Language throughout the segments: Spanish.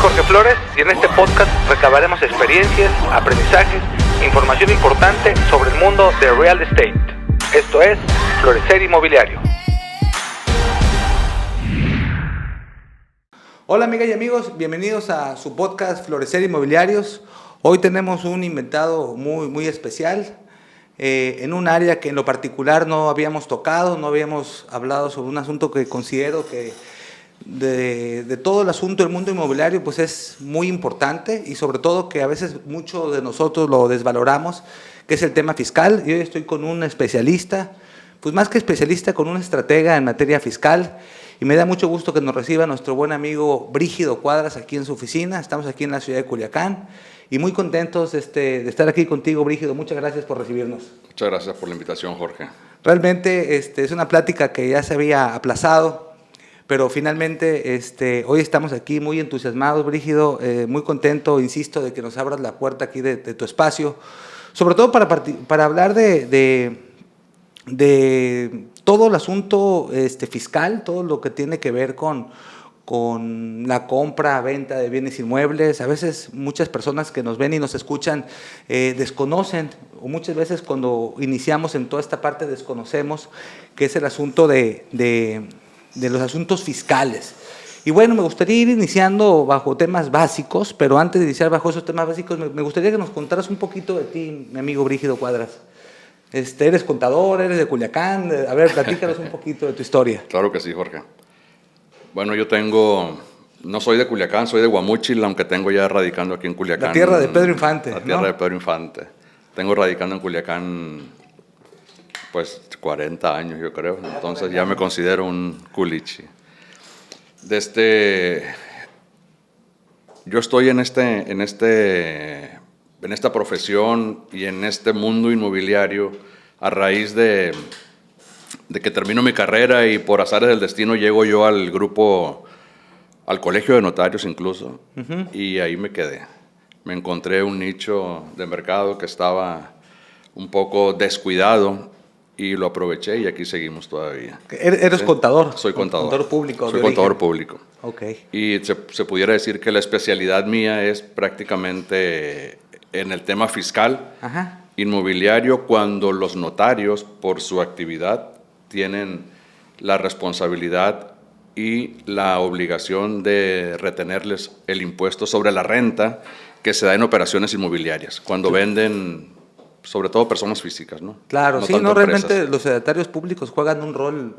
Jorge Flores y en este podcast recabaremos experiencias, aprendizajes, información importante sobre el mundo de real estate. Esto es Florecer Inmobiliario. Hola amigas y amigos, bienvenidos a su podcast Florecer Inmobiliarios. Hoy tenemos un invitado muy especial en un área que en lo particular no habíamos tocado, no habíamos hablado sobre un asunto que considero que de todo el asunto del mundo inmobiliario pues es muy importante y sobre todo que a veces muchos de nosotros lo desvaloramos, que es el tema fiscal. Y hoy estoy con un especialista, pues más que especialista, con un estratega en materia fiscal, y me da mucho gusto que nos reciba nuestro buen amigo Brígido Cuadras aquí en su oficina. Estamos aquí en la ciudad de Culiacán y muy contentos de estar aquí contigo, Brígido. Muchas gracias por recibirnos. Muchas gracias por la invitación, Jorge. Realmente es una plática que ya se había aplazado, pero finalmente hoy estamos aquí muy entusiasmados, Brígido, muy contento, insisto, de que nos abras la puerta aquí de tu espacio, sobre todo para hablar de todo el asunto fiscal, todo lo que tiene que ver con la compra, venta de bienes inmuebles. A veces muchas personas que nos ven y nos escuchan desconocen, o muchas veces cuando iniciamos en toda esta parte desconocemos, que es el asunto de los asuntos fiscales. Y bueno, me gustaría ir iniciando bajo temas básicos, pero antes de iniciar bajo esos temas básicos, me gustaría que nos contaras un poquito de ti, mi amigo Brígido Cuadras. Eres contador, eres de Culiacán. A ver, platícanos un poquito de tu historia. Claro que sí, Jorge. Bueno, no soy de Culiacán, soy de Guamúchil, aunque tengo ya radicando aquí en Culiacán. La tierra de Pedro Infante. La tierra de Pedro Infante. Tengo radicando en Culiacán, pues, 40 años, yo creo. Entonces ya me considero un culichi. Yo estoy en esta profesión y en este mundo inmobiliario a raíz de que termino mi carrera y por azares del destino llego yo al colegio de notarios incluso, y ahí me quedé. Me encontré un nicho de mercado que estaba un poco descuidado y lo aproveché y aquí seguimos todavía. ¿Eres contador? Soy contador. Contador público. Soy contador público. Okay. Y se pudiera decir que la especialidad mía es prácticamente en el tema fiscal, inmobiliario, cuando los notarios, por su actividad, tienen la responsabilidad y la obligación de retenerles el impuesto sobre la renta que se da en operaciones inmobiliarias, cuando venden, sobre todo personas físicas, ¿no? Claro, realmente los notarios públicos juegan un rol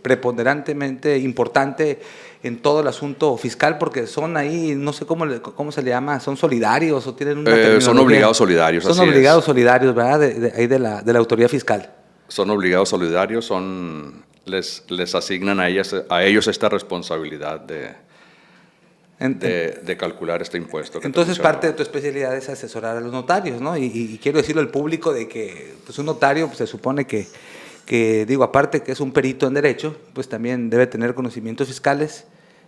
preponderantemente importante en todo el asunto fiscal, porque son ahí, no sé cómo se le llama, son solidarios o tienen una terminología. Son obligados solidarios. Son obligados solidarios, ¿verdad? De la autoridad fiscal. Son obligados solidarios, les asignan a ellos esta responsabilidad de calcular este impuesto. Entonces parte de tu especialidad es asesorar a los notarios, ¿no? Y quiero decirlo al público de que pues, un notario pues, se supone que aparte que es un perito en derecho, pues también debe tener conocimientos fiscales,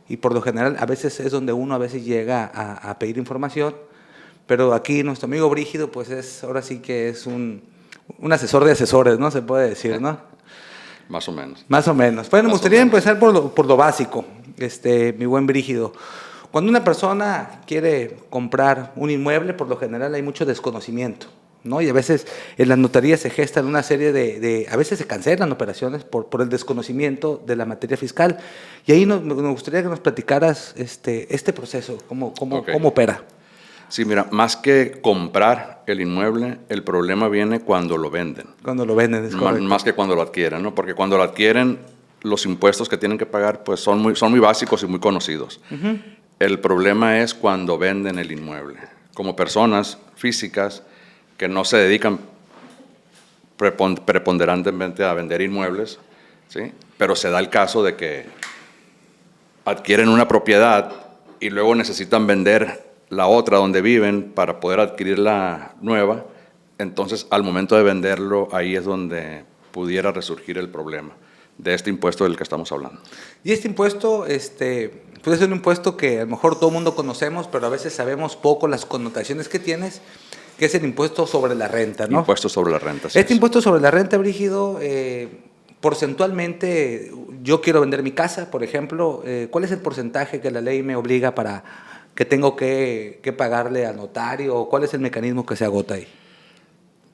y por lo general a veces es donde uno a veces llega a pedir información, pero aquí nuestro amigo Brígido pues ahora sí que es un asesor de asesores, ¿no? Se puede decir, ¿no? Más o menos. Más o menos. Bueno, me gustaría empezar por lo básico, mi buen Brígido. Cuando una persona quiere comprar un inmueble, por lo general hay mucho desconocimiento, ¿no? Y a veces en las notarías se gestan una serie a veces se cancelan operaciones por el desconocimiento de la materia fiscal. Y ahí nos gustaría que nos platicaras este proceso, cómo opera. Sí, mira, más que comprar el inmueble, el problema viene cuando lo venden. Cuando lo venden, es correcto. Más que cuando lo adquieren, ¿no? Porque cuando lo adquieren, los impuestos que tienen que pagar pues son muy básicos y muy conocidos. El problema es cuando venden el inmueble. Como personas físicas que no se dedican preponderantemente a vender inmuebles, ¿sí? Pero se da el caso de que adquieren una propiedad y luego necesitan vender la otra donde viven para poder adquirir la nueva. Entonces, al momento de venderlo, ahí es donde pudiera resurgir el problema de este impuesto del que estamos hablando. Y este impuesto, puede ser un impuesto que a lo mejor todo el mundo conocemos, pero a veces sabemos poco las connotaciones que tienes, que es el impuesto sobre la renta, ¿no? Impuesto sobre la renta, sí. Este impuesto sobre la renta, Brígido, porcentualmente, yo quiero vender mi casa, por ejemplo, ¿cuál es el porcentaje que la ley me obliga para que tengo que pagarle al notario? ¿Cuál es el mecanismo que se agota ahí?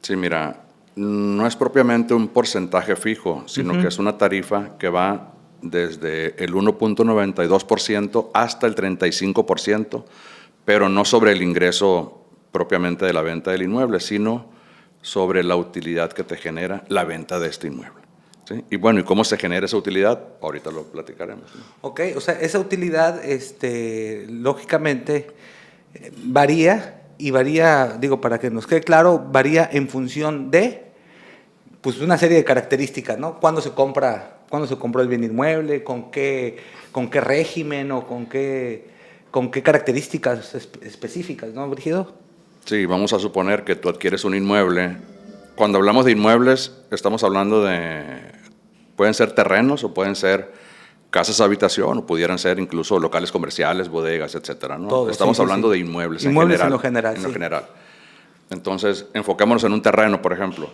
Sí, mira, no es propiamente un porcentaje fijo, sino que es una tarifa que va desde el 1.92% hasta el 35%, pero no sobre el ingreso propiamente de la venta del inmueble, sino sobre la utilidad que te genera la venta de este inmueble. ¿Sí? Y bueno, ¿y cómo se genera esa utilidad? Ahorita lo platicaremos, ¿no? Ok, o sea, esa utilidad, lógicamente, varía, y varía, digo, para que nos quede claro, varía en función de, pues, una serie de características, ¿no? ¿Cuándo se compró el bien inmueble? ¿Con qué régimen o con qué características específicas, ¿no, Brígido? Sí, vamos a suponer que tú adquieres un inmueble. Cuando hablamos de inmuebles, estamos hablando pueden ser terrenos o pueden ser casas habitación o pudieran ser incluso locales comerciales, bodegas, etcétera, ¿no? Todo, Estamos sí, hablando sí. de inmuebles En lo general, En sí. lo general. Entonces, enfocémonos en un terreno, por ejemplo.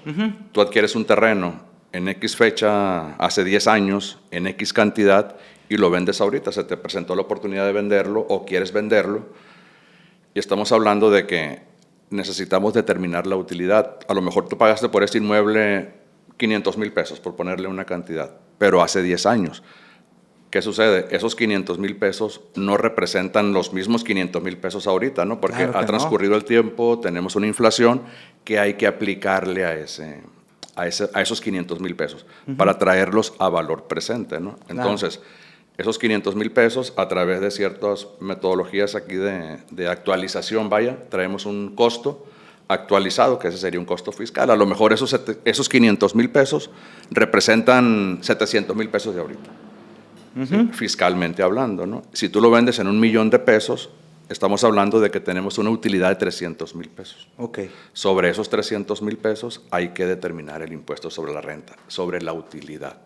Tú adquieres un terreno en X fecha, hace 10 años, en X cantidad, y lo vendes ahorita. Se te presentó la oportunidad de venderlo o quieres venderlo. Y estamos hablando de que necesitamos determinar la utilidad. A lo mejor tú pagaste por este inmueble 500,000 pesos, por ponerle una cantidad, pero hace 10 años. ¿Qué sucede? Esos 500,000 pesos no representan los mismos 500,000 pesos ahorita, ¿no? Porque Claro ha que transcurrido el tiempo, tenemos una inflación que hay que aplicarle a esos 500,000 pesos para traerlos a valor presente, ¿no? Entonces, esos 500,000 pesos, a través de ciertas metodologías aquí de actualización, traemos un costo actualizado, que ese sería un costo fiscal. A lo mejor esos 500,000 pesos representan 700,000 pesos de ahorita. ¿Sí? Fiscalmente hablando, ¿no? Si tú lo vendes en 1,000,000 de pesos, estamos hablando de que tenemos una utilidad de 300,000 pesos. Okay. Sobre esos 300,000 pesos hay que determinar el impuesto sobre la renta, sobre la utilidad,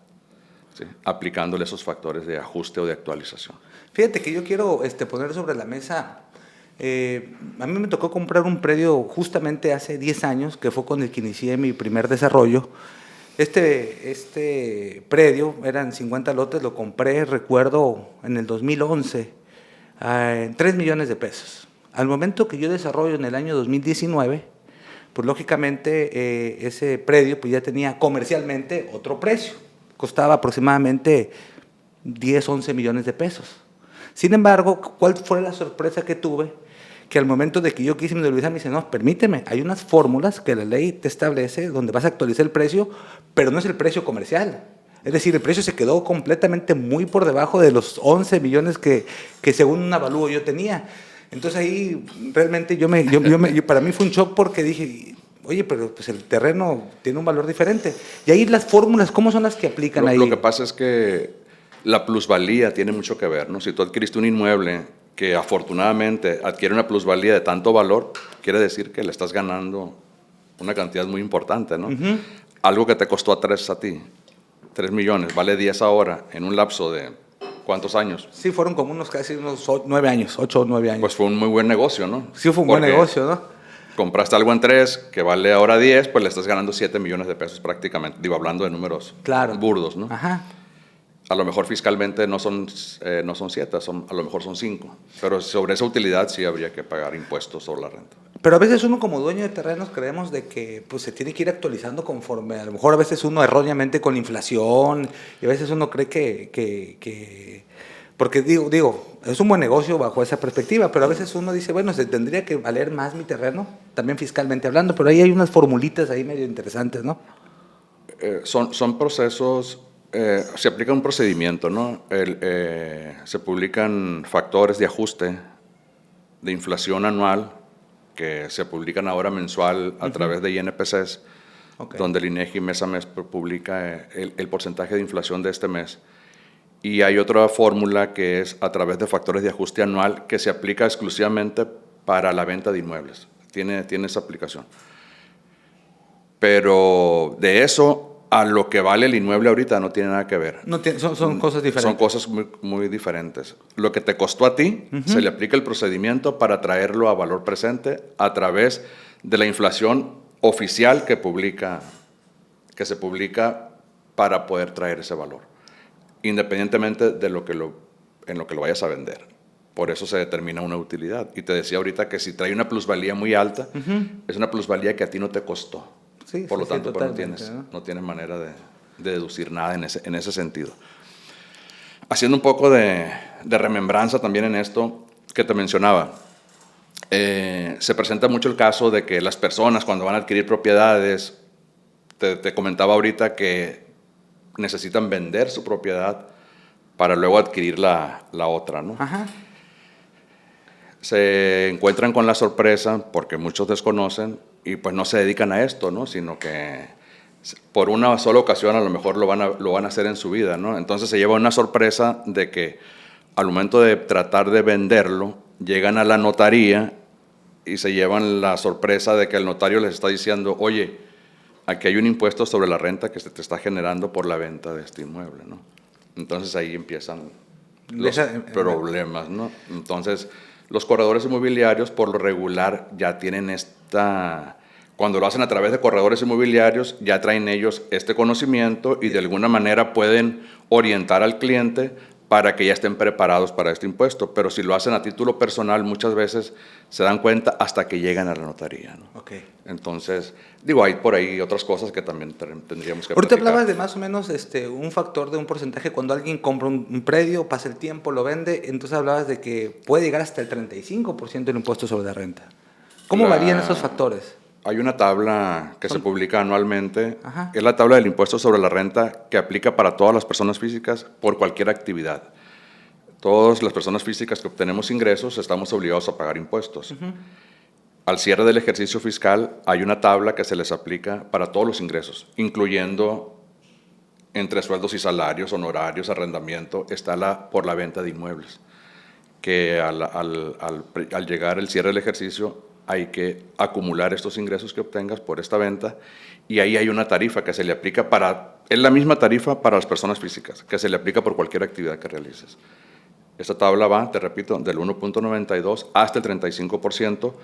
¿sí? Aplicándole esos factores de ajuste o de actualización. Fíjate que yo quiero poner sobre la mesa, a mí me tocó comprar un predio justamente hace 10 años, que fue con el que inicié mi primer desarrollo. Este predio, eran 50 lotes, lo compré, recuerdo, en el 2011, en 3 millones de pesos. Al momento que yo desarrollo en el año 2019, pues lógicamente ese predio pues ya tenía comercialmente otro precio. Costaba aproximadamente 10, 11 millones de pesos. Sin embargo, ¿cuál fue la sorpresa que tuve? Que al momento de que yo quise individualizar, me dice, no, permíteme, hay unas fórmulas que la ley te establece donde vas a actualizar el precio, pero no es el precio comercial. Es decir, el precio se quedó completamente muy por debajo de los 11 millones que según un avalúo yo tenía. Entonces ahí realmente para mí fue un shock, porque dije, oye, pero pues el terreno tiene un valor diferente. Y ahí las fórmulas, ¿cómo son las que aplican ahí? Lo que pasa es que la plusvalía tiene mucho que ver, ¿no? Si tú adquiriste un inmueble que afortunadamente adquiere una plusvalía de tanto valor, quiere decir que le estás ganando una cantidad muy importante, ¿no? Algo que te costó a 3 millones, vale 10 ahora, en un lapso de ¿cuántos años? Sí, fueron como casi unos 9 años, 8 o 9 años. Pues fue un muy buen negocio, ¿no? Sí, fue un buen negocio, ¿no? Compraste algo en 3, que vale ahora 10, pues le estás ganando 7 millones de pesos prácticamente. Digo, hablando de números burdos, ¿no? Ajá. A lo mejor fiscalmente no son 7, a lo mejor son 5. Pero sobre esa utilidad sí habría que pagar impuestos sobre la renta. Pero a veces uno como dueño de terrenos creemos de que pues, se tiene que ir actualizando conforme, a lo mejor a veces uno erróneamente con la inflación, y a veces uno cree que porque digo, es un buen negocio bajo esa perspectiva, pero a veces uno dice, bueno, se tendría que valer más mi terreno, también fiscalmente hablando, pero ahí hay unas formulitas ahí medio interesantes, ¿no? Son procesos, se aplica un procedimiento, ¿no? Se publican factores de ajuste de inflación anual que se publican ahora mensual a través de INPCs, donde el INEGI mes a mes publica el porcentaje de inflación de este mes. Y hay otra fórmula que es a través de factores de ajuste anual que se aplica exclusivamente para la venta de inmuebles. Tiene esa aplicación. Pero de eso a lo que vale el inmueble ahorita no tiene nada que ver. Son cosas diferentes. Son cosas muy, muy diferentes. Lo que te costó a ti, se le aplica el procedimiento para traerlo a valor presente a través de la inflación oficial que se publica para poder traer ese valor, independientemente de en lo que lo vayas a vender. por eso se determina una utilidad. Y te decía ahorita que si trae una plusvalía muy alta, es una plusvalía que a ti no te costó. Sí, por lo sí, tanto, sí, pues no tienes manera de deducir nada en ese sentido. Haciendo un poco de remembranza también en esto que te mencionaba, se presenta mucho el caso de que las personas cuando van a adquirir propiedades, te comentaba ahorita que necesitan vender su propiedad para luego adquirir la otra, ¿no? Ajá. Se encuentran con la sorpresa, porque muchos desconocen, y pues no se dedican a esto, ¿no? Sino que por una sola ocasión a lo mejor lo van a hacer en su vida, ¿no? Entonces se lleva una sorpresa de que al momento de tratar de venderlo, llegan a la notaría y se llevan la sorpresa de que el notario les está diciendo, oye, aquí hay un impuesto sobre la renta que se te está generando por la venta de este inmueble, ¿no? Entonces ahí empiezan los problemas, ¿no? Entonces los corredores inmobiliarios por lo regular ya tienen cuando lo hacen a través de corredores inmobiliarios, ya traen ellos este conocimiento y de alguna manera pueden orientar al cliente para que ya estén preparados para este impuesto. Pero si lo hacen a título personal, muchas veces se dan cuenta hasta que llegan a la notaría, ¿no? Okay. Entonces, hay por ahí otras cosas que también tendríamos que ahorita platicar. Hablabas de más o menos un factor de un porcentaje cuando alguien compra un predio, pasa el tiempo, lo vende, entonces hablabas de que puede llegar hasta el 35% del impuesto sobre la renta. ¿Cómo varían esos factores? Hay una tabla que se publica anualmente. Ajá. Es la tabla del impuesto sobre la renta que aplica para todas las personas físicas por cualquier actividad. Todas las personas físicas que obtenemos ingresos estamos obligados a pagar impuestos. Al cierre del ejercicio fiscal hay una tabla que se les aplica para todos los ingresos, incluyendo entre sueldos y salarios, honorarios, arrendamiento, está por la venta de inmuebles, que al llegar el cierre del ejercicio hay que acumular estos ingresos que obtengas por esta venta y ahí hay una tarifa que se le aplica es la misma tarifa para las personas físicas, que se le aplica por cualquier actividad que realices. Esta tabla va, te repito, del 1.92 hasta el 35%.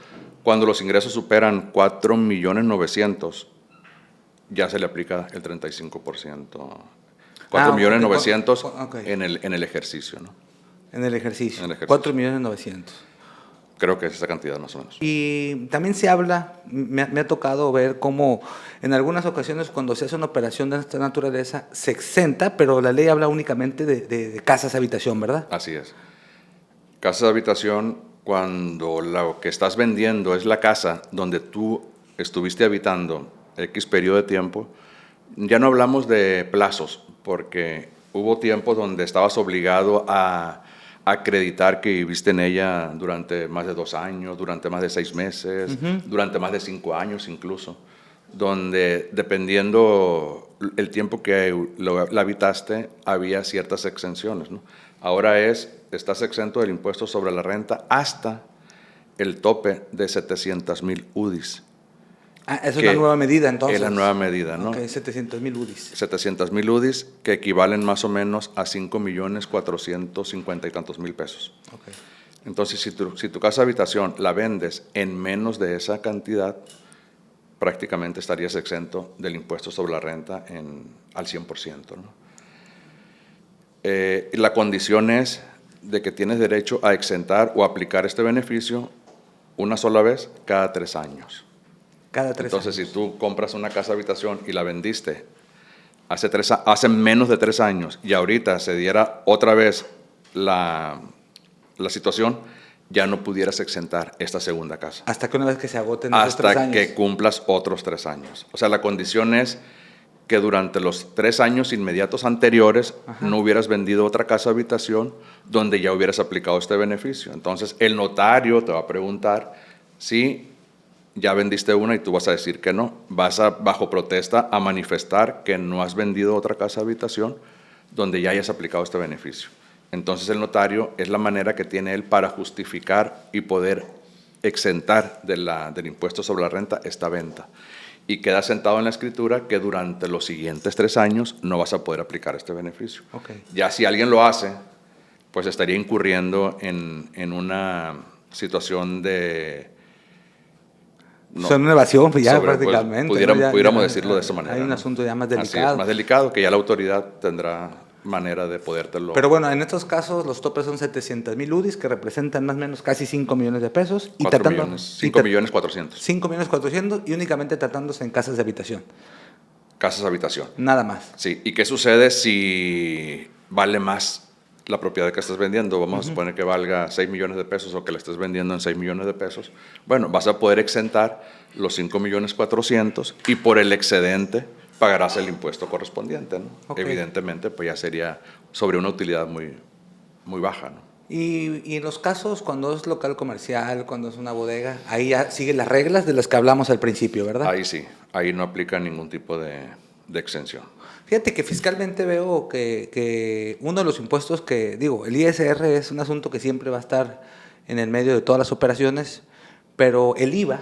Cuando los ingresos superan 4.900.000, ya se le aplica el 35%. 4.900.000 en el ejercicio, ¿no? En el ejercicio. 4.900.000. Creo que es esa cantidad más o menos. Y también se habla, me ha tocado ver cómo en algunas ocasiones cuando se hace una operación de esta naturaleza se exenta, pero la ley habla únicamente de casas habitación, ¿verdad? Así es. Casas habitación, cuando lo que estás vendiendo es la casa donde tú estuviste habitando X periodo de tiempo, ya no hablamos de plazos, porque hubo tiempos donde estabas obligado a acreditar que viviste en ella durante más de 2 años, durante más de 6 meses, durante más de 5 años incluso, donde dependiendo el tiempo que la habitaste, había ciertas exenciones, ¿no? Ahora estás exento del impuesto sobre la renta hasta el tope de 700,000 UDIs. Es una nueva medida, entonces. Es la nueva medida, ¿no? Ok, 700,000 UDIs. 700,000 UDIs, que equivalen más o menos a 5.450,000 y tantos pesos. Okay. Entonces, si tu casa habitación la vendes en menos de esa cantidad, prácticamente estarías exento del impuesto sobre la renta al 100%, ¿no? La condición es de que tienes derecho a exentar o aplicar este beneficio una sola vez cada 3 años. Entonces, si tú compras una casa habitación y la vendiste hace menos de 3 años y ahorita se diera otra vez la situación, ya no pudieras exentar esta segunda casa. Hasta que una vez que se agoten esos 3 años. Hasta que cumplas otros 3 años. O sea, la condición es que durante los 3 años inmediatos anteriores no hubieras vendido otra casa habitación donde ya hubieras aplicado este beneficio. Entonces, el notario te va a preguntar si ya vendiste una y tú vas a decir que no. Vas bajo protesta a manifestar que no has vendido otra casa habitación donde ya hayas aplicado este beneficio. Entonces el notario es la manera que tiene él para justificar y poder exentar del impuesto sobre la renta esta venta. Y queda sentado en la escritura que durante los siguientes 3 años no vas a poder aplicar este beneficio. Okay. Ya si alguien lo hace, pues estaría incurriendo en una situación de... Son una evasión ya prácticamente. Pues, pudiéramos decirlo de esa manera. Hay un asunto ya más delicado. Así es, más delicado, que ya la autoridad tendrá manera de podértelo... Pero bueno, en estos casos los topes son 700,000 UDIs, que representan más o menos casi 5 millones de pesos. 5 millones 400. 5 millones 400 y únicamente tratándose en casas de habitación. Casas de habitación. Nada más. Sí, ¿y qué sucede si vale más la propiedad que estás vendiendo? Vamos a suponer que valga 6 millones de pesos o que la estés vendiendo en 6 millones de pesos. Bueno, vas a poder exentar los 5 millones 400 y por el excedente pagarás el impuesto correspondiente, ¿no? Okay. Evidentemente, pues ya sería sobre una utilidad muy, muy baja, ¿no? Y en los casos cuando es local comercial, cuando es una bodega, ahí ya siguen las reglas de las que hablamos al principio, ¿verdad? Ahí sí, ahí no aplica ningún tipo de exención. Fíjate que fiscalmente veo que uno de los impuestos que, digo, el ISR es un asunto que siempre va a estar en el medio de todas las operaciones, pero el IVA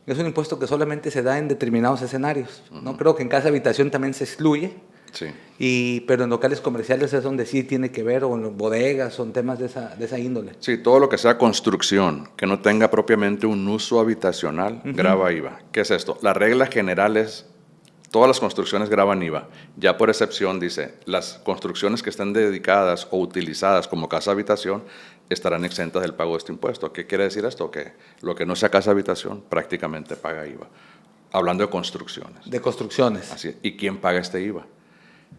es un impuesto que solamente se da en determinados escenarios, ¿no? Creo que en casa de habitación también se excluye, sí. Pero en locales comerciales es donde sí tiene que ver, o en bodegas, son temas de esa índole. Sí, todo lo que sea construcción, que no tenga propiamente un uso habitacional, grava IVA. ¿Qué es esto? La regla general es, todas las construcciones gravan IVA. Ya por excepción dice, las construcciones que estén dedicadas o utilizadas como casa habitación estarán exentas del pago de este impuesto. ¿Qué quiere decir esto? Que lo que no sea casa habitación prácticamente paga IVA. Hablando de construcciones. De construcciones. Así. ¿Y quién paga este IVA?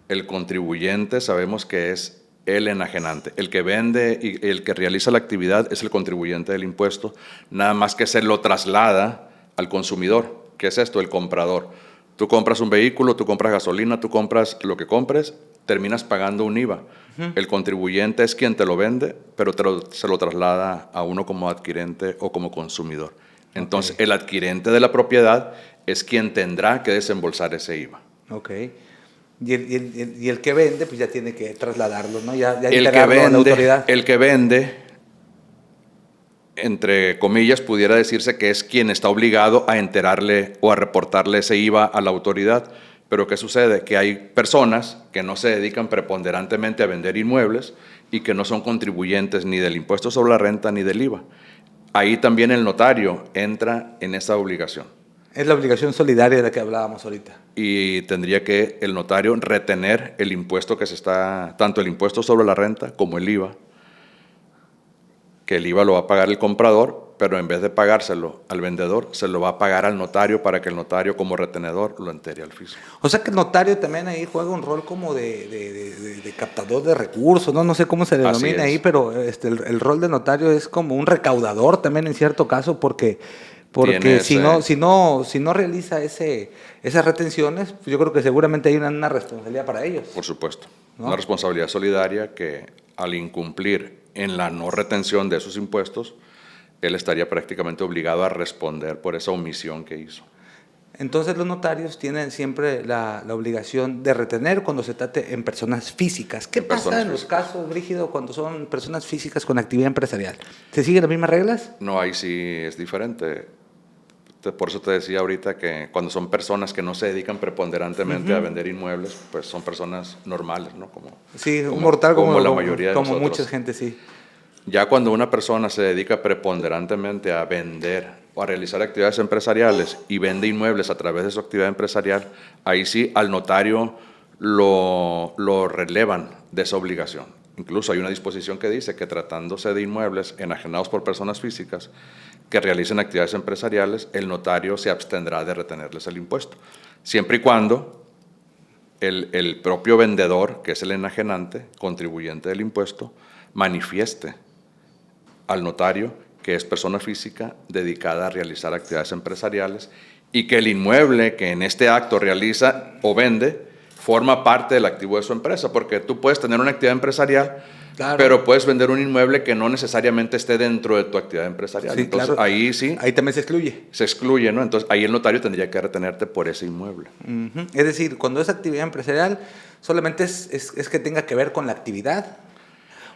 El contribuyente sabemos que es el enajenante. El que vende y el que realiza la actividad es el contribuyente del impuesto, nada más que se lo traslada al consumidor. ¿Qué es esto? El comprador. Tú compras un vehículo, tú compras gasolina, tú compras lo que compres, terminas pagando un IVA. El contribuyente es quien te lo vende, pero se lo traslada a uno como adquirente o como consumidor. Entonces, el adquirente de la propiedad es quien tendrá que desembolsar ese IVA. Ok. Y el que vende, pues ya tiene que trasladarlo, ¿no? Ya el que vende, a la autoridad. El que vende, entre comillas, pudiera decirse que es quien está obligado a enterarle o a reportarle ese IVA a la autoridad. Pero ¿qué sucede? Que hay personas que no se dedican preponderantemente a vender inmuebles y que no son contribuyentes ni del impuesto sobre la renta ni del IVA. Ahí también el notario entra en esa obligación. Es la obligación solidaria de la que hablábamos ahorita. Y tendría que el notario retener el impuesto que se está, tanto el impuesto sobre la renta como el IVA, que el IVA lo va a pagar el comprador, pero en vez de pagárselo al vendedor, se lo va a pagar al notario para que el notario como retenedor lo entere al fisco. O sea que el notario también ahí juega un rol como de captador de recursos, no sé cómo se denomina ahí, pero el rol del notario es como un recaudador también en cierto caso, porque si no realiza esas retenciones, pues yo creo que seguramente hay una responsabilidad para ellos. Por supuesto, ¿no? Una responsabilidad solidaria que al incumplir en la no retención de esos impuestos, él estaría prácticamente obligado a responder por esa omisión que hizo. Entonces los notarios tienen siempre la obligación de retener cuando se trate en personas físicas. ¿Qué pasa en los casos, Brígido, cuando son personas físicas con actividad empresarial? ¿Se siguen las mismas reglas? No, ahí sí es diferente. Por eso te decía ahorita que cuando son personas que no se dedican preponderantemente a vender inmuebles, pues son personas normales, ¿no? Un mortal como la mayoría de nosotros. Como mucha gente, sí. Ya cuando una persona se dedica preponderantemente a vender o a realizar actividades empresariales y vende inmuebles a través de su actividad empresarial, ahí sí al notario lo relevan de esa obligación. Incluso hay una disposición que dice que tratándose de inmuebles enajenados por personas físicas que realicen actividades empresariales, el notario se abstendrá de retenerles el impuesto, siempre y cuando el propio vendedor, que es el enajenante, contribuyente del impuesto, manifieste al notario que es persona física dedicada a realizar actividades empresariales y que el inmueble que en este acto realiza o vende forma parte del activo de su empresa, porque tú puedes tener una actividad empresarial, claro, pero puedes vender un inmueble que no necesariamente esté dentro de tu actividad empresarial. Sí, entonces, claro. ahí sí. Ahí también se excluye. Se excluye, ¿no? Entonces, ahí el notario tendría que retenerte por ese inmueble. Es decir, cuando es actividad empresarial, solamente es que tenga que ver con la actividad.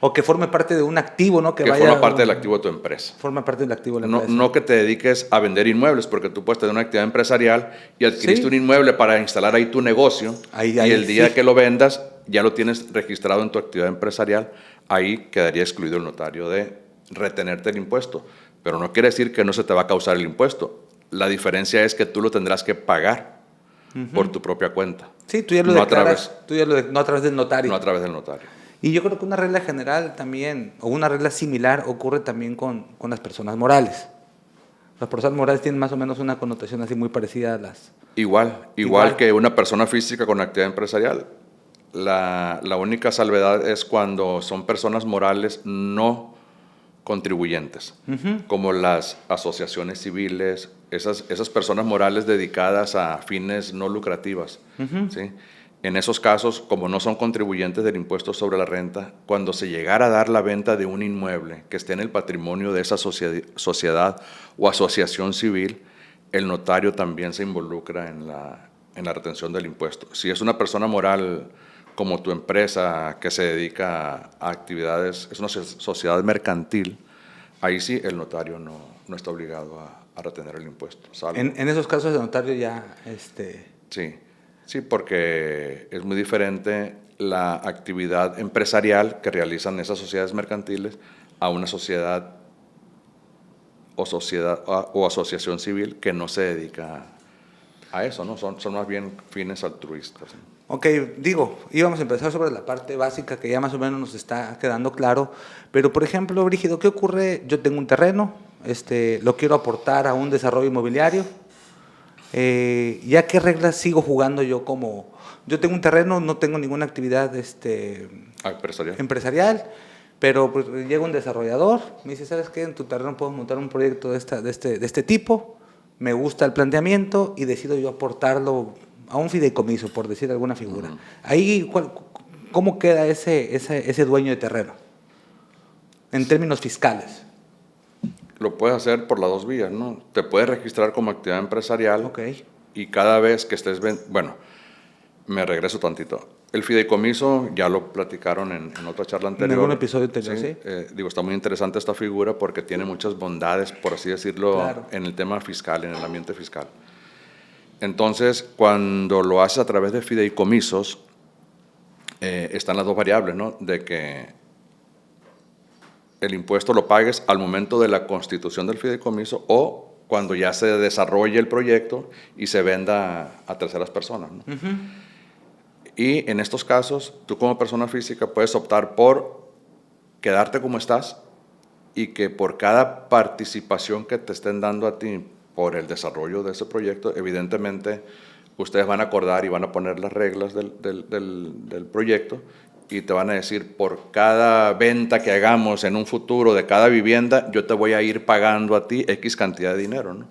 O que forme parte de un activo, ¿no? Que forma parte del activo de tu empresa. Forma parte del activo de la empresa. No que te dediques a vender inmuebles, porque tú puedes tener una actividad empresarial y adquiriste un inmueble para instalar ahí tu negocio, y el día que lo vendas ya lo tienes registrado en tu actividad empresarial, ahí quedaría excluido el notario de retenerte el impuesto. Pero no quiere decir que no se te va a causar el impuesto. La diferencia es que tú lo tendrás que pagar por tu propia cuenta. Sí, tú ya lo declaras, no a través del notario. No a través del notario. Y yo creo que una regla general también, o una regla similar, ocurre también con las personas morales. Las personas morales tienen más o menos una connotación así muy parecida a las... Igual que una persona física con actividad empresarial. La única salvedad es cuando son personas morales no contribuyentes, como las asociaciones civiles, esas personas morales dedicadas a fines no lucrativas. ¿Sí? En esos casos, como no son contribuyentes del impuesto sobre la renta, cuando se llegara a dar la venta de un inmueble que esté en el patrimonio de esa sociedad o asociación civil, el notario también se involucra en la retención del impuesto. Si es una persona moral como tu empresa que se dedica a actividades, es una sociedad mercantil, ahí sí el notario no está obligado a retener el impuesto. En esos casos el notario ya... Sí, porque es muy diferente la actividad empresarial que realizan esas sociedades mercantiles a una sociedad o asociación civil que no se dedica a eso, ¿no? Son más bien fines altruistas. Ok, íbamos a empezar sobre la parte básica que ya más o menos nos está quedando claro, pero por ejemplo, Brígido, ¿qué ocurre? Yo tengo un terreno, lo quiero aportar a un desarrollo inmobiliario. ¿Ya qué reglas sigo jugando yo como... Yo tengo un terreno, no tengo ninguna actividad empresarial, pero pues llega un desarrollador, me dice, ¿sabes qué? En tu terreno puedo montar un proyecto de este tipo, me gusta el planteamiento y decido yo aportarlo a un fideicomiso, por decir alguna figura. Ahí, ¿cómo queda ese dueño de terreno en términos fiscales? Lo puedes hacer por las dos vías, ¿no? Te puedes registrar como actividad empresarial. Okay. Y cada vez que estés... Bueno, me regreso tantito. El fideicomiso ya lo platicaron en otra charla anterior. En algún episodio anterior, sí. Está muy interesante esta figura porque tiene muchas bondades, por así decirlo, claro, en el tema fiscal, en el ambiente fiscal. Entonces, cuando lo haces a través de fideicomisos, están las dos variables, ¿no? De que el impuesto lo pagues al momento de la constitución del fideicomiso o cuando ya se desarrolle el proyecto y se venda a terceras personas, ¿no? Y en estos casos, tú como persona física puedes optar por quedarte como estás y que por cada participación que te estén dando a ti por el desarrollo de ese proyecto, evidentemente ustedes van a acordar y van a poner las reglas del proyecto y te van a decir, por cada venta que hagamos en un futuro de cada vivienda, yo te voy a ir pagando a ti X cantidad de dinero, ¿no?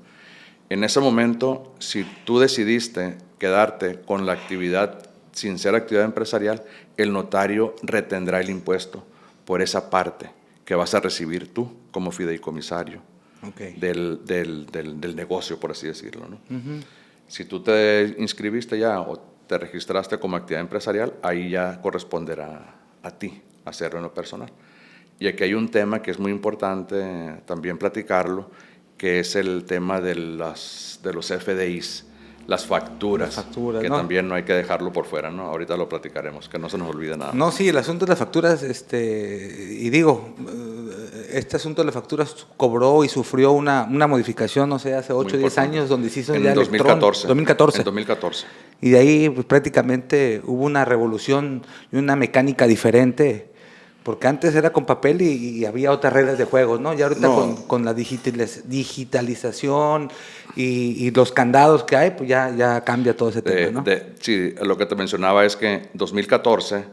En ese momento, si tú decidiste quedarte con la actividad sin ser actividad empresarial, el notario retendrá el impuesto por esa parte que vas a recibir tú como fideicomisario del negocio, por así decirlo, ¿no? Si tú te inscribiste ya o te registraste como actividad empresarial, ahí ya corresponderá a ti hacerlo en lo personal. Y aquí hay un tema que es muy importante también platicarlo, que es el tema de los FDIs, las facturas, que ¿no? También no hay que dejarlo por fuera, ¿no? Ahorita lo platicaremos, que no se nos olvide nada. No, sí, el asunto de las facturas, este asunto de las facturas cobró y sufrió una modificación, no sé, hace 8 o 10 años, donde se hizo en ya 2014. 2014. En 2014. Y de ahí pues, prácticamente hubo una revolución y una mecánica diferente, porque antes era con papel y había otras reglas de juego, ¿no? Y ahorita con la digitalización y los candados que hay, pues ya cambia todo ese tema, ¿no? Sí, lo que te mencionaba es que 2014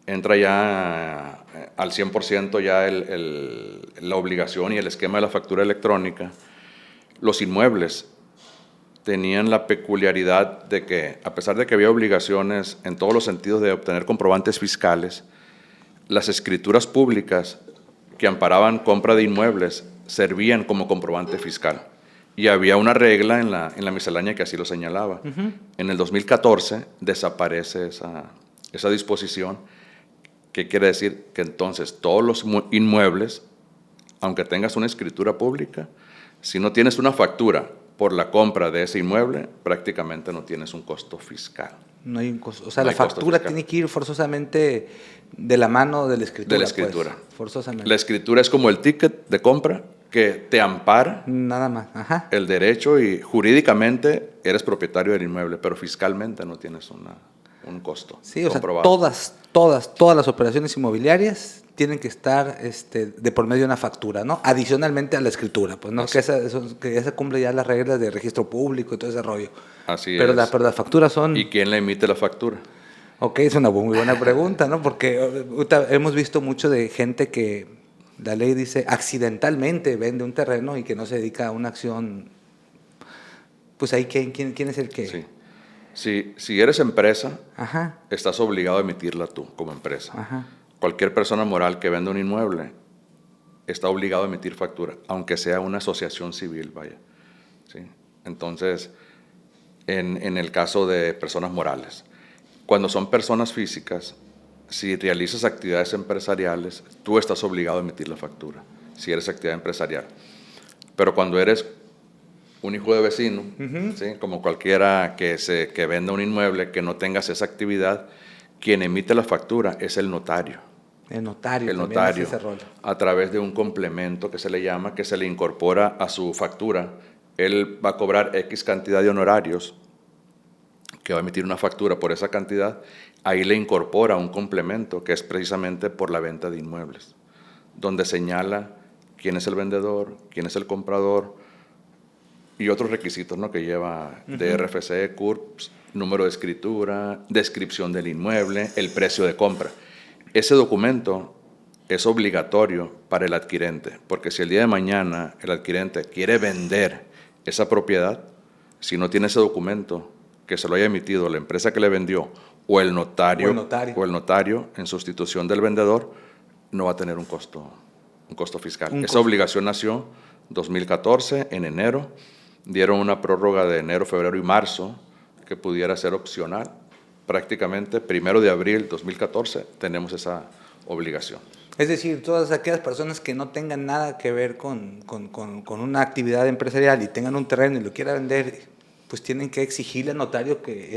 entra ya al 100% ya la obligación y el esquema de la factura electrónica. Los inmuebles tenían la peculiaridad de que, a pesar de que había obligaciones en todos los sentidos de obtener comprobantes fiscales, las escrituras públicas que amparaban compra de inmuebles servían como comprobante fiscal. Y había una regla en la miscelánea que así lo señalaba. En el 2014 desaparece esa disposición, que quiere decir que entonces todos los inmuebles, aunque tengas una escritura pública, si no tienes una factura por la compra de ese inmueble, prácticamente no tienes un costo fiscal. No hay un costo, o sea, la factura tiene que ir forzosamente de la mano de la escritura. De la escritura. Pues, forzosamente. La escritura es como el ticket de compra que te ampara nada más. Ajá. el derecho y jurídicamente eres propietario del inmueble, pero fiscalmente no tienes un costo. Sí, o sea, todas las operaciones inmobiliarias tienen que estar de por medio de una factura, ¿no? Adicionalmente a la escritura, pues, ¿no? Que esa cumple ya las reglas de registro público y todo ese rollo. Así pero es. Pero las facturas son... ¿Y quién le emite la factura? Ok, es una muy buena pregunta, ¿no? Porque hemos visto mucho de gente que la ley dice accidentalmente vende un terreno y que no se dedica a una acción. Pues ahí, ¿quién es el que? Sí. Si eres empresa, Ajá. estás obligado a emitirla tú como empresa. Ajá. Cualquier persona moral que venda un inmueble está obligado a emitir factura, aunque sea una asociación civil, vaya. ¿Sí? Entonces, en el caso de personas morales, cuando son personas físicas, si realizas actividades empresariales, tú estás obligado a emitir la factura, si eres actividad empresarial. Pero cuando eres un hijo de vecino, ¿sí? Como cualquiera que venda un inmueble, que no tengas esa actividad, quien emite la factura es el notario. El notario hace ese rol. A través de un complemento que se le llama, que se le incorpora a su factura. Él va a cobrar X cantidad de honorarios, que va a emitir una factura por esa cantidad. Ahí le incorpora un complemento que es precisamente por la venta de inmuebles, donde señala quién es el vendedor, quién es el comprador y otros requisitos, ¿no? Que lleva de RFC, CURPS, número de escritura, descripción del inmueble, el precio de compra. Ese documento es obligatorio para el adquirente, porque si el día de mañana el adquirente quiere vender esa propiedad, si no tiene ese documento que se lo haya emitido la empresa que le vendió o el notario en sustitución del vendedor, no va a tener un costo fiscal. Esa obligación nació 2014, en enero. Dieron una prórroga de enero, febrero y marzo que pudiera ser opcional. Prácticamente 1 de abril 2014 tenemos esa obligación. Es decir, todas aquellas personas que no tengan nada que ver con una actividad empresarial y tengan un terreno y lo quieran vender, pues tienen que exigirle al notario que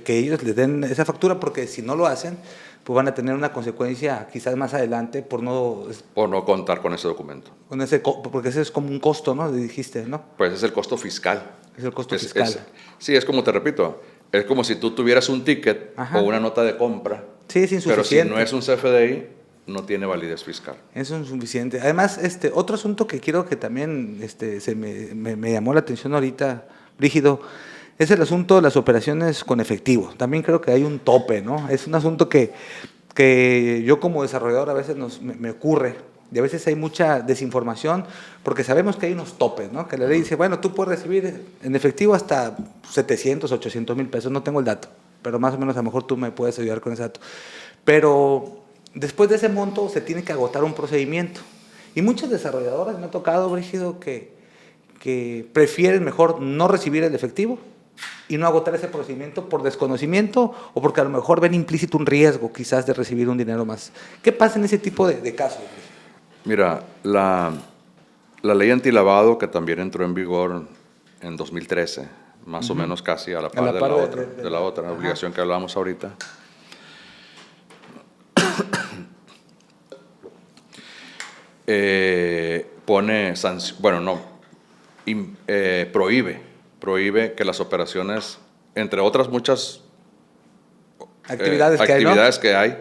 ellos les den esa factura, porque si no lo hacen, pues van a tener una consecuencia quizás más adelante por no contar con ese documento. Porque ese es como un costo, ¿no? Dijiste, ¿no? Pues es el costo fiscal. Es el costo fiscal. Sí, es como te repito, es como si tú tuvieras un ticket o una nota de compra. Sí, es insuficiente. Pero si no es un CFDI, no tiene validez fiscal. Eso es insuficiente. Además, otro asunto que quiero que también me llamó la atención ahorita, Brígido, es el asunto de las operaciones con efectivo. También creo que hay un tope, ¿no? Es un asunto que yo como desarrollador a veces me ocurre, y a veces hay mucha desinformación, porque sabemos que hay unos topes, ¿no? Que la ley dice, bueno, tú puedes recibir en efectivo hasta 700, 800 mil pesos, no tengo el dato, pero más o menos a lo mejor tú me puedes ayudar con ese dato. Pero después de ese monto se tiene que agotar un procedimiento. Y muchas desarrolladoras me ha tocado, Brígido, que prefieren mejor no recibir el efectivo y no agotar ese procedimiento por desconocimiento o porque a lo mejor ven implícito un riesgo quizás de recibir un dinero más. ¿Qué pasa en ese tipo de casos? Mira, la ley antilavado, que también entró en vigor en 2013, más o menos casi a la par de la otra obligación que hablábamos ahorita, prohíbe que las operaciones, entre otras muchas actividades que hay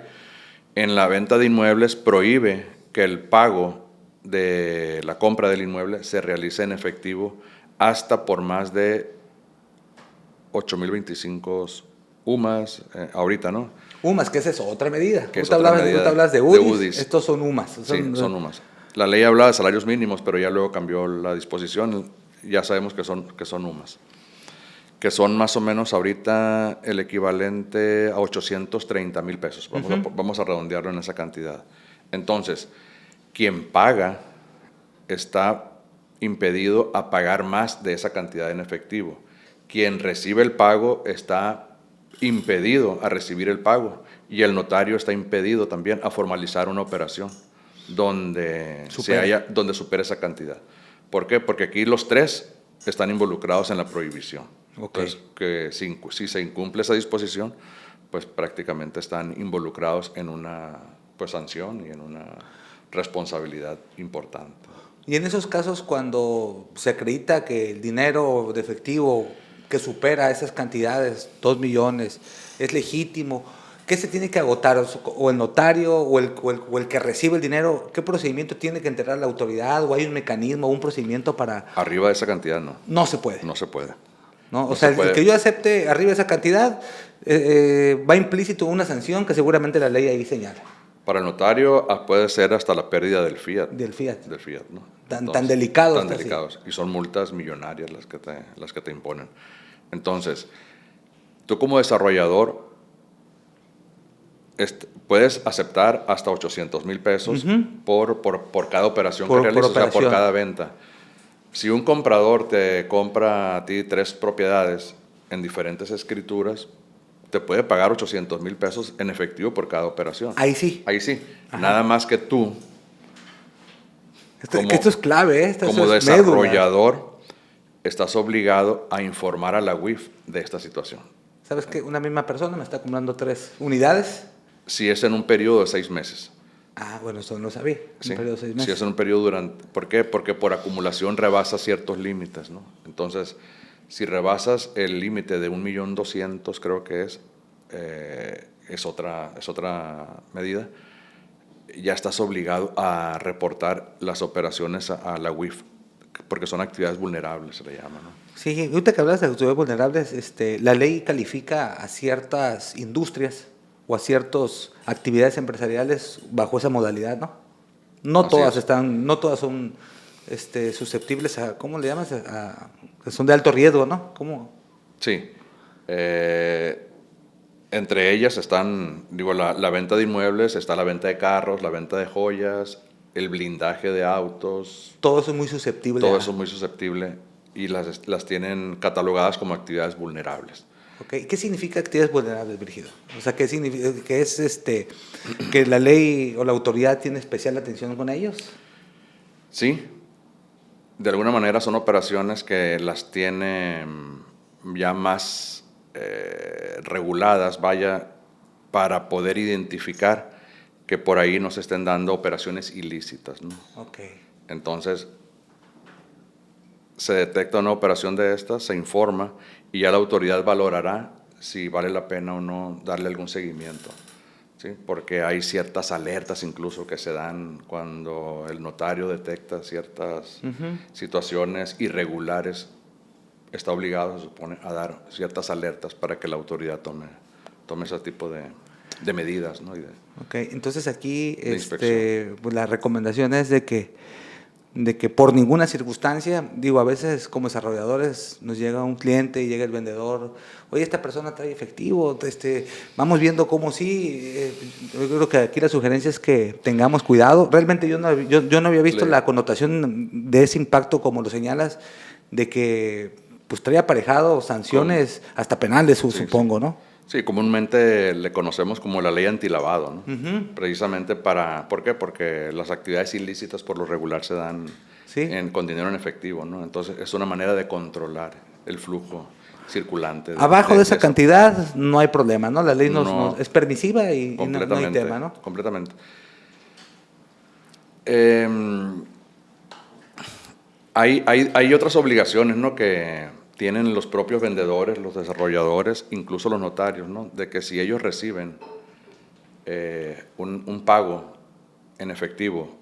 en la venta de inmuebles, prohíbe que el pago de la compra del inmueble se realice en efectivo hasta por más de 8,025 UMAS, ahorita, ¿no? UMAS, ¿qué es eso? Otra medida. Tú hablas de UDIs, estos son UMAS. Sí, son UMAS. La ley habla de salarios mínimos, pero ya luego cambió la disposición, ya sabemos que son UMAS, que son más o menos ahorita el equivalente a 830 mil pesos. Vamos a redondearlo en esa cantidad. Entonces, quien paga está impedido a pagar más de esa cantidad en efectivo. Quien recibe el pago está impedido a recibir el pago y el notario está impedido también a formalizar una operación donde supere esa cantidad. ¿Por qué? Porque aquí los tres están involucrados en la prohibición. Okay. Entonces, que si se incumple esa disposición, pues prácticamente están involucrados en una sanción y en una responsabilidad importante. Y en esos casos, cuando se acredita que el dinero de efectivo que supera esas cantidades, 2 millones, es legítimo, ¿qué se tiene que agotar? ¿O el notario o el que recibe el dinero? ¿Qué procedimiento tiene que enterar la autoridad? ¿O hay un mecanismo, un procedimiento para...? Arriba de esa cantidad no. No se puede. No se puede. ¿No? O No sea, se puede. el que yo acepte arriba de esa cantidad va implícito una sanción que seguramente la ley ahí señala. Para el notario puede ser hasta la pérdida del fiat. Del fiat. Del fiat, ¿no? Tan delicados. Tan delicados. Y son multas millonarias las que te imponen. Entonces, tú como desarrollador puedes aceptar hasta 800,000 pesos por cada operación que realices, o sea, por cada venta. Si un comprador te compra a ti 3 propiedades en diferentes escrituras, te puede pagar 800,000 pesos en efectivo por cada operación. Ahí sí. Ahí sí. Ajá. Nada más que tú, esto es clave, ¿eh? Como desarrollador, estás obligado a informar a la UIF de esta situación. ¿Sabes que una misma persona me está comprando 3 unidades? Si es en un periodo de 6 meses. Ah, bueno, eso no lo sabía. Sí, un periodo de 6 meses. Si es en un periodo durante... ¿Por qué? Porque por acumulación rebasa ciertos límites, ¿no? Entonces, si rebasas el límite de 1,200,000, creo que es otra medida, ya estás obligado a reportar las operaciones a la UIF, porque son actividades vulnerables, se le llama, ¿no? Sí, ahorita que hablas de actividades vulnerables, la ley califica a ciertas industrias o a ciertas actividades empresariales bajo esa modalidad, ¿no? No todas son susceptibles a, ¿cómo le llamas? Que son de alto riesgo, ¿no? ¿Cómo? Sí. Entre ellas están, la venta de inmuebles, está la venta de carros, la venta de joyas, el blindaje de autos. Todo eso es muy susceptible. Todo eso es muy susceptible y las tienen catalogadas como actividades vulnerables. Okay. ¿Qué significa actividades vulnerables, Brígido? O sea, ¿qué significa? ¿Que es que la ley o la autoridad tiene especial atención con ellos? Sí. De alguna manera son operaciones que las tiene ya más reguladas, para poder identificar que por ahí no se estén dando operaciones ilícitas, ¿no? Okay. Entonces, se detecta una operación de estas, se informa y ya la autoridad valorará si vale la pena o no darle algún seguimiento, ¿sí? Porque hay ciertas alertas incluso que se dan cuando el notario detecta ciertas situaciones irregulares. Está obligado, se supone, a dar ciertas alertas para que la autoridad tome ese tipo de medidas, ¿no? Okay. Entonces aquí pues la recomendación es de que por ninguna circunstancia, a veces como desarrolladores nos llega un cliente y llega el vendedor, oye, esta persona trae efectivo, vamos viendo cómo sí. Yo creo que aquí la sugerencia es que tengamos cuidado. Realmente yo no había visto la connotación de ese impacto como lo señalas, de que pues trae aparejado sanciones hasta penales, supongo, ¿no? Sí, comúnmente le conocemos como la ley antilavado, ¿no? Precisamente ¿por qué? Porque las actividades ilícitas por lo regular se dan con dinero en efectivo, ¿no? Entonces es una manera de controlar el flujo circulante. Abajo de esa cantidad no hay problema, ¿no? La ley no es permisiva y no hay tema, ¿no? Completamente. Hay otras obligaciones, ¿no?, que tienen los propios vendedores, los desarrolladores, incluso los notarios, ¿no? De que si ellos reciben un pago en efectivo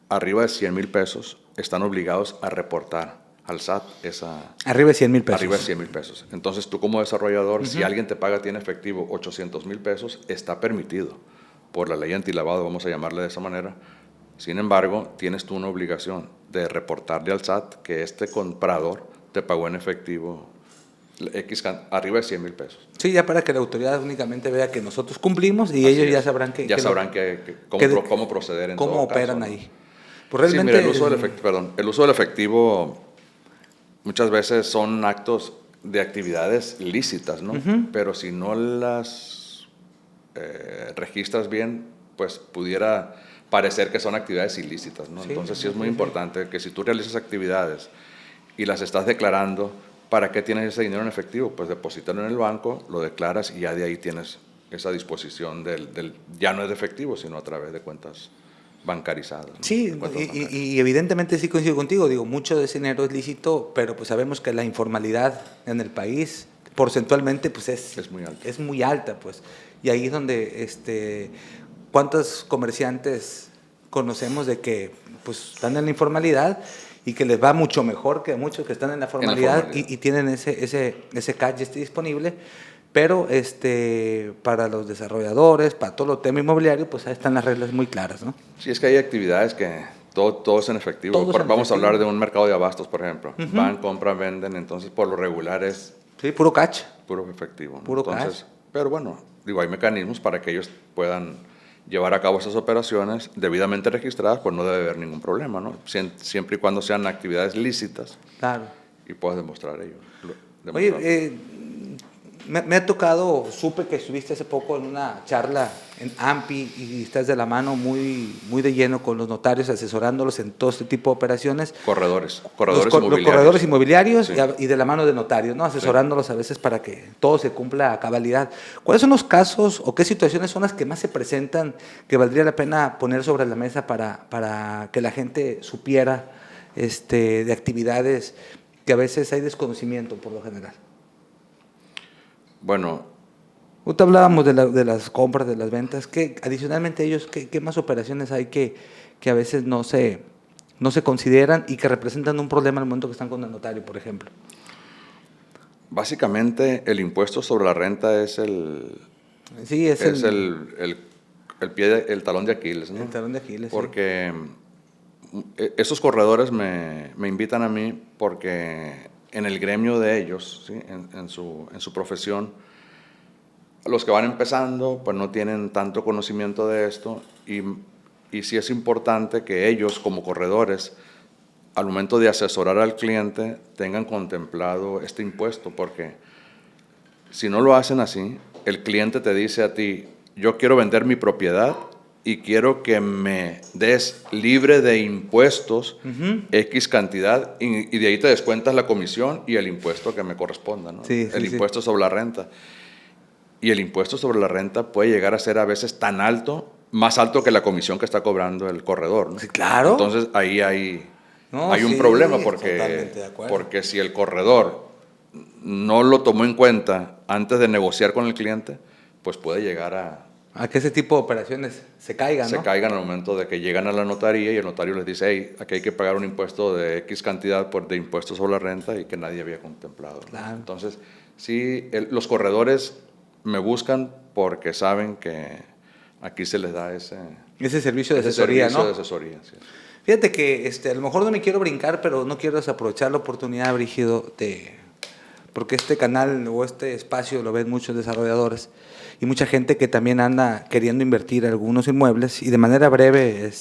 arriba de 100,000 pesos, están obligados a reportar al SAT esa... Arriba de 100,000 pesos. Arriba de 100,000 pesos. Entonces tú como desarrollador, si alguien te paga a ti en efectivo 800,000 pesos, está permitido por la ley antilavado, vamos a llamarle de esa manera. Sin embargo, tienes tú una obligación de reportarle al SAT que este comprador te pagó en efectivo arriba de 100,000 pesos. Sí, ya para que la autoridad únicamente vea que nosotros cumplimos y ellos ya sabrán cómo proceder en cómo todo operan caso, ¿no? ahí. Pues realmente, sí, mira, el uso del efectivo muchas veces son actos de actividades lícitas, ¿no? Pero si no las registras bien, pues pudiera parecer que son actividades ilícitas, ¿no? Entonces sí es muy importante que si tú realizas actividades y las estás declarando, ¿para qué tienes ese dinero en efectivo? Pues deposítalo en el banco, lo declaras y ya de ahí tienes esa disposición ya no es de efectivo, sino a través de cuentas bancarizadas, ¿no? Sí, y evidentemente sí coincido contigo, digo, mucho de ese dinero es lícito, pero pues sabemos que la informalidad en el país porcentualmente pues es muy alta. Es muy alta, pues. Y ahí es donde ¿cuántos comerciantes conocemos de que pues están en la informalidad y que les va mucho mejor que muchos que están en la formalidad, y tienen ese cash disponible? Pero para los desarrolladores, para todo el tema inmobiliario, pues ahí están las reglas muy claras, ¿no? Sí, es que hay actividades que todo es en efectivo. Vamos a hablar de un mercado de abastos, por ejemplo. Van, compran, venden, entonces por lo regular es... Sí, puro cash. Puro efectivo, ¿no? Puro cash. Pero bueno, digo, hay mecanismos para que ellos puedan llevar a cabo esas operaciones debidamente registradas, pues no debe haber ningún problema, ¿no? Siempre y cuando sean actividades lícitas. Claro. Y puedas demostrar ello. Oye, me ha tocado, supe que estuviste hace poco en una charla en AMPI y estás de la mano muy de lleno con los notarios, asesorándolos en todo este tipo de operaciones. Corredores inmobiliarios. Los corredores inmobiliarios, sí. Y de la mano de notarios, ¿no? Asesorándolos, sí, a veces para que todo se cumpla a cabalidad. ¿Cuáles son los casos o qué situaciones son las que más se presentan que valdría la pena poner sobre la mesa para que la gente supiera de actividades que a veces hay desconocimiento por lo general? Bueno, ahorita hablábamos de las compras, de las ventas. Adicionalmente ellos, ¿qué más operaciones hay que a veces no se consideran y que representan un problema en el momento que están con el notario, por ejemplo? Básicamente el impuesto sobre la renta es el talón de Aquiles, ¿no? El talón de Aquiles. Porque esos corredores me invitan a mí porque en el gremio de ellos, ¿sí? en su profesión, los que van empezando pues no tienen tanto conocimiento de esto, y sí es importante que ellos como corredores al momento de asesorar al cliente tengan contemplado este impuesto, porque si no lo hacen así, el cliente te dice a ti: yo quiero vender mi propiedad y quiero que me des libre de impuestos X cantidad, y de ahí te descuentas la comisión y el impuesto que me corresponda, ¿no? Sí, el impuesto sobre la renta. Y el impuesto sobre la renta puede llegar a ser a veces tan alto, más alto que la comisión que está cobrando el corredor, ¿no? Sí, claro. Entonces ahí hay un problema, porque si el corredor no lo tomó en cuenta antes de negociar con el cliente, pues puede llegar a que ese tipo de operaciones se caigan, ¿no? Se caigan al momento de que llegan a la notaría y el notario les dice: hey, aquí hay que pagar un impuesto de X cantidad de impuestos sobre la renta, y que nadie había contemplado, ¿no? Claro. Entonces, sí, los corredores me buscan porque saben que aquí se les da ese servicio de asesoría, ¿no? De asesoría, sí. Fíjate que a lo mejor no me quiero brincar, pero no quiero desaprovechar la oportunidad, Brígido, porque este canal o este espacio lo ven muchos desarrolladores y mucha gente que también anda queriendo invertir en algunos inmuebles. Y de manera breve,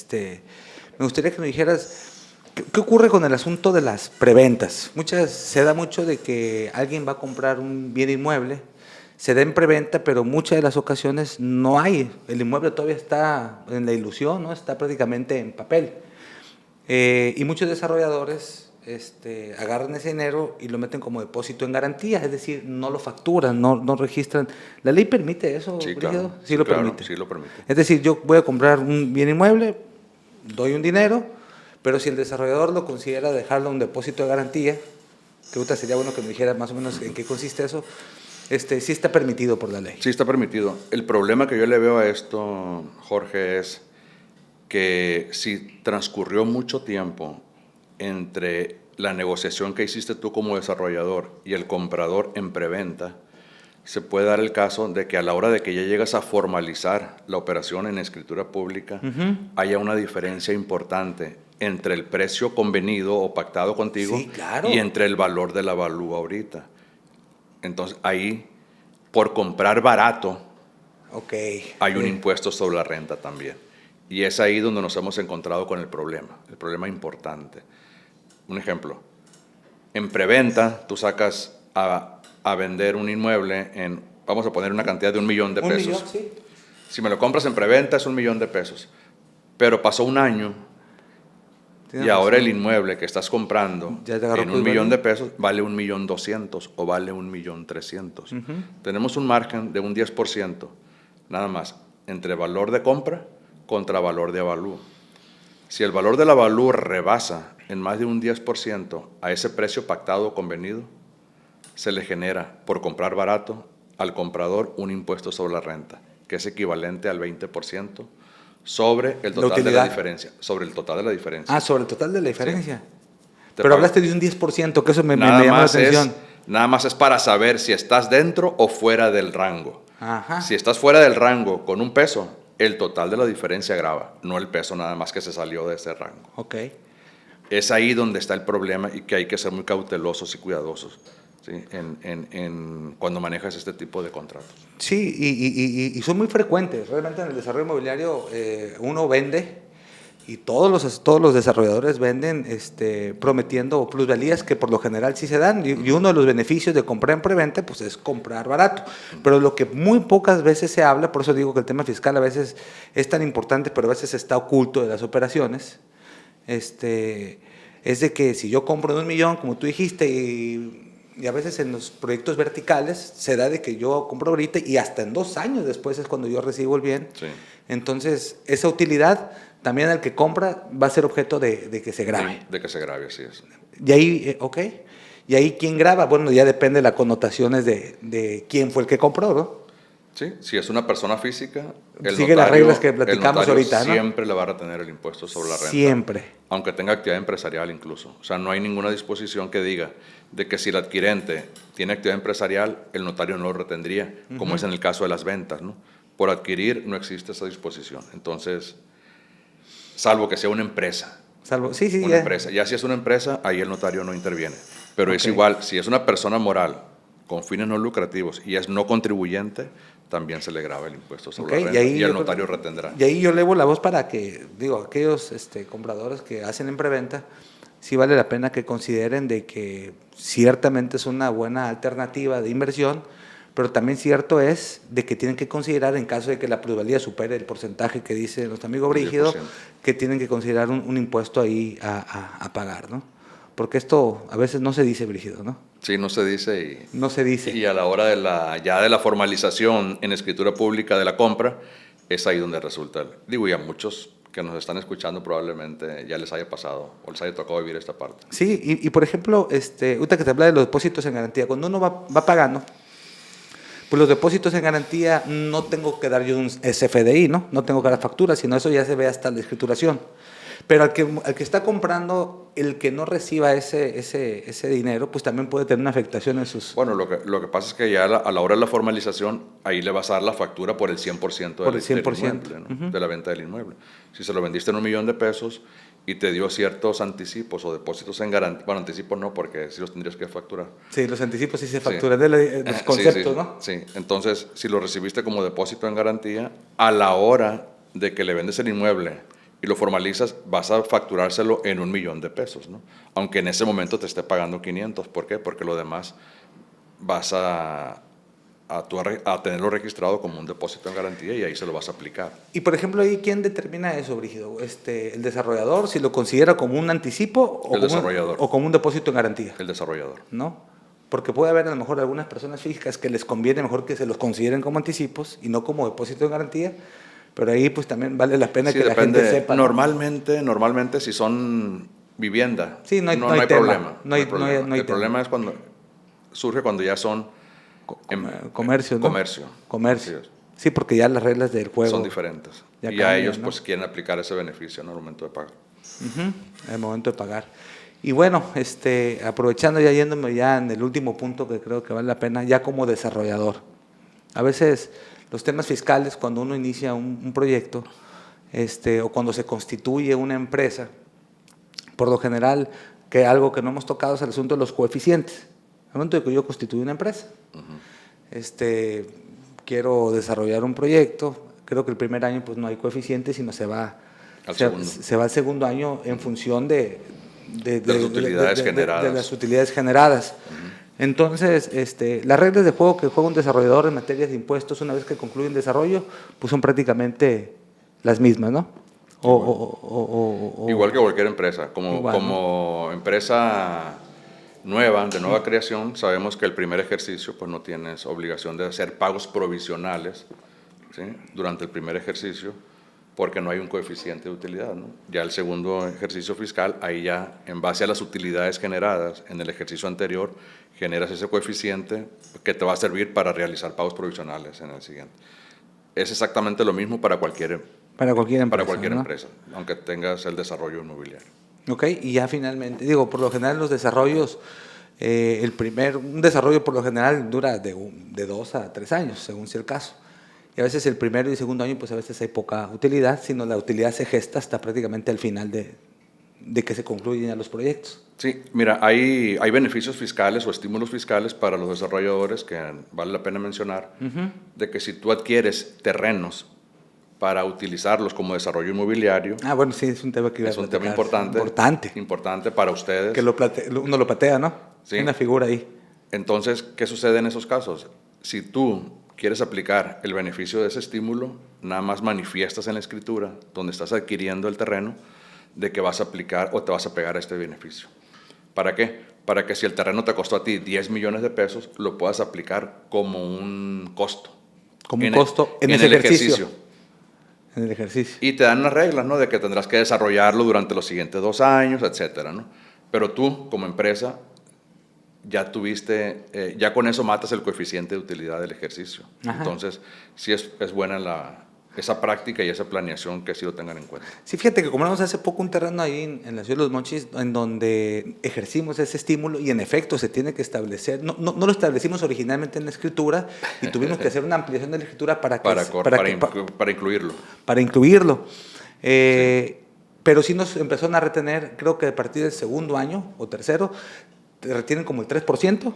me gustaría que me dijeras qué ocurre con el asunto de las preventas. Se da mucho de que alguien va a comprar un bien inmueble, se da en preventa, pero muchas de las ocasiones no hay. El inmueble todavía está en la ilusión, ¿no? Está prácticamente en papel. Y muchos desarrolladores agarran ese dinero y lo meten como depósito en garantía, es decir, no lo facturan, no registran. ¿La ley permite eso, sí, Brígido? Claro, sí, lo permite. Sí, lo permite. Es decir, yo voy a comprar un bien inmueble, doy un dinero, pero si el desarrollador lo considera dejarlo un depósito de garantía, que ahorita sería bueno que me dijera más o menos en qué consiste eso, sí está permitido por la ley. Sí está permitido. El problema que yo le veo a esto, Jorge, es que si transcurrió mucho tiempo entre la negociación que hiciste tú como desarrollador y el comprador en preventa, se puede dar el caso de que a la hora de que ya llegas a formalizar la operación en escritura pública, haya una diferencia importante entre el precio convenido o pactado contigo, sí, claro, y entre el valor de la avalúo ahorita. Entonces ahí, por comprar barato, hay un impuesto sobre la renta también. Y es ahí donde nos hemos encontrado con el problema importante. Un ejemplo: en preventa tú sacas a vender un inmueble vamos a poner una cantidad de $1 millón de pesos. $1 millón, sí. Si me lo compras en preventa es $1 millón de pesos. Pero pasó un año y ahora el inmueble que estás comprando en $1 millón de pesos vale $1.200.000 o vale $1.300.000. Tenemos un margen de un 10%, nada más, entre valor de compra contra valor de avalúo. Si el valor del avalúo rebasa en más de un 10% a ese precio pactado o convenido, se le genera, por comprar barato, al comprador un impuesto sobre la renta, que es equivalente al 20% sobre el total de la diferencia. Sobre el total de la diferencia. Ah, sobre el total de la diferencia. Sí. Pero hablaste de un 10%, que eso me llamó la atención. Nada más es para saber si estás dentro o fuera del rango. Ajá. Si estás fuera del rango con un peso, el total de la diferencia grava, no el peso nada más que se salió de ese rango. Ok. Es ahí donde está el problema y que hay que ser muy cautelosos y cuidadosos, ¿sí? Cuando manejas este tipo de contratos. Sí, y son muy frecuentes. Realmente en el desarrollo inmobiliario uno vende y todos los desarrolladores venden prometiendo plusvalías que por lo general sí se dan. Y uno de los beneficios de comprar en preventa pues, es comprar barato. Pero lo que muy pocas veces se habla, por eso digo que el tema fiscal a veces es tan importante, pero a veces está oculto de las operaciones, es de que si yo compro de 1 millón, como tú dijiste, y a veces en los proyectos verticales se da de que yo compro ahorita y hasta en 2 años después es cuando yo recibo el bien. Sí. Entonces, esa utilidad también al que compra va a ser objeto de que se grabe. De que se grabe, así es. Y ahí, ok. Y ahí, ¿quién graba? Bueno, ya depende de las connotaciones de quién fue el que compró, ¿no? Sí, si es una persona física, sigue las reglas que platicamos ahorita, ¿no? Siempre le va a retener el impuesto sobre la renta. Siempre. Aunque tenga actividad empresarial incluso. O sea, no hay ninguna disposición que diga de que si el adquirente tiene actividad empresarial, el notario no lo retendría, como es en el caso de las ventas, ¿no? Por adquirir no existe esa disposición. Entonces, salvo que sea una empresa. Sí, una empresa. Ya si es una empresa, ahí el notario no interviene. Pero es igual, si es una persona moral con fines no lucrativos y es no contribuyente, también se le grava el impuesto sobre la renta y el notario retendrá. Y ahí yo elevo la voz para que, aquellos compradores que hacen en preventa, sí vale la pena que consideren de que ciertamente es una buena alternativa de inversión, pero también cierto es de que tienen que considerar, en caso de que la plusvalía supere el porcentaje que dice nuestro amigo Brígido, que tienen que considerar un impuesto ahí a pagar, ¿no? Porque esto a veces no se dice, Brígido, ¿no? Sí, no se dice. No se dice. Y a la hora de la formalización en escritura pública de la compra, es ahí donde resulta. Y a muchos que nos están escuchando probablemente ya les haya pasado o les haya tocado vivir esta parte. Sí, y por ejemplo, ahorita que te habla de los depósitos en garantía, cuando uno va pagando, pues los depósitos en garantía no tengo que dar yo un SFDI, ¿no? No tengo que dar factura, sino eso ya se ve hasta la escrituración. Pero al que está comprando, el que no reciba ese dinero, pues también puede tener una afectación en sus... Bueno, lo que pasa es que ya a la hora de la formalización, ahí le vas a dar la factura por el 100%, del inmueble, ¿no? De la venta del inmueble. Si se lo vendiste en $1 millón y te dio ciertos anticipos o depósitos en garantía, bueno, anticipos no, porque sí los tendrías que facturar. Sí, los anticipos sí se facturan, de los conceptos, ¿no? Sí, entonces, si lo recibiste como depósito en garantía, a la hora de que le vendes el inmueble y lo formalizas, vas a facturárselo en $1 millón, ¿no? Aunque en ese momento te esté pagando 500. ¿Por qué? Porque lo demás vas a tenerlo registrado como un depósito en garantía y ahí se lo vas a aplicar. Y por ejemplo, ¿ahí quién determina eso, Brígido? ¿El desarrollador, si lo considera como un anticipo o como un depósito en garantía? El desarrollador. ¿No? Porque puede haber a lo mejor algunas personas físicas que les conviene mejor que se los consideren como anticipos y no como depósito en garantía. Pero ahí pues también vale la pena que la gente sepa. Normalmente si son vivienda, sí, no hay problema. No hay el problema es surge cuando ya son comercio, ¿no? Comercio. Sí, porque ya las reglas del juego son diferentes. Y cambian, a ellos, ¿no? Pues quieren aplicar ese beneficio en el momento de pagar. En el momento de pagar. Y bueno, aprovechando ya yéndome ya en el último punto que creo que vale la pena, ya como desarrollador. A veces los temas fiscales, cuando uno inicia un proyecto, o cuando se constituye una empresa, por lo general, que algo que no hemos tocado es el asunto de los coeficientes. Al momento de que yo constituyo una empresa, quiero desarrollar un proyecto, creo que el primer año pues no hay coeficientes, sino se va al segundo año en función de las utilidades generadas. Entonces, las reglas de juego que juega un desarrollador en materia de impuestos una vez que concluye el desarrollo, pues son prácticamente las mismas, ¿no? Igual que cualquier empresa. Como empresa nueva, de nueva creación, sabemos que el primer ejercicio pues no tienes obligación de hacer pagos provisionales, ¿sí? Durante el primer ejercicio, porque no hay un coeficiente de utilidad, ¿no? Ya el segundo ejercicio fiscal, ahí ya, en base a las utilidades generadas en el ejercicio anterior, generas ese coeficiente que te va a servir para realizar pagos provisionales en el siguiente. Es exactamente lo mismo para cualquier empresa, aunque tengas el desarrollo inmobiliario. Ok, y ya finalmente, digo, por lo general los desarrollos, un desarrollo por lo general dura de 2 a 3 años, según sea el caso. Y a veces el primero y segundo año, pues a veces hay poca utilidad, sino la utilidad se gesta hasta prácticamente al final de que se concluyen ya los proyectos. Sí, mira, hay beneficios fiscales o estímulos fiscales para los desarrolladores que vale la pena mencionar, de que si tú adquieres terrenos para utilizarlos como desarrollo inmobiliario. Bueno, sí, es un tema que es un tema importante para ustedes. Que uno lo patea, ¿no? Sí. Hay una figura ahí. Entonces, ¿qué sucede en esos casos? Si tú quieres aplicar el beneficio de ese estímulo, nada más manifiestas en la escritura, donde estás adquiriendo el terreno, de que vas a aplicar o te vas a pegar a este beneficio. ¿Para qué? Para que si el terreno te costó a ti 10 millones de pesos, lo puedas aplicar como un costo. Como un costo en ese ejercicio. En el ejercicio. Y te dan unas reglas, ¿no? De que tendrás que desarrollarlo durante los siguientes 2 años, etcétera, ¿no? Pero tú, como empresa, ya ya con eso matas el coeficiente de utilidad del ejercicio. Ajá. Entonces, sí es buena esa práctica y esa planeación, que sí lo tengan en cuenta. Sí, fíjate que compramos hace poco un terreno ahí en la ciudad de Los Mochis, en donde ejercimos ese estímulo y en efecto se tiene que establecer, no lo establecimos originalmente en la escritura y tuvimos que hacer una ampliación de la escritura para incluirlo. Para incluirlo. Sí. Pero sí nos empezaron a retener, creo que a partir del segundo año o tercero, te retienen como el 3%.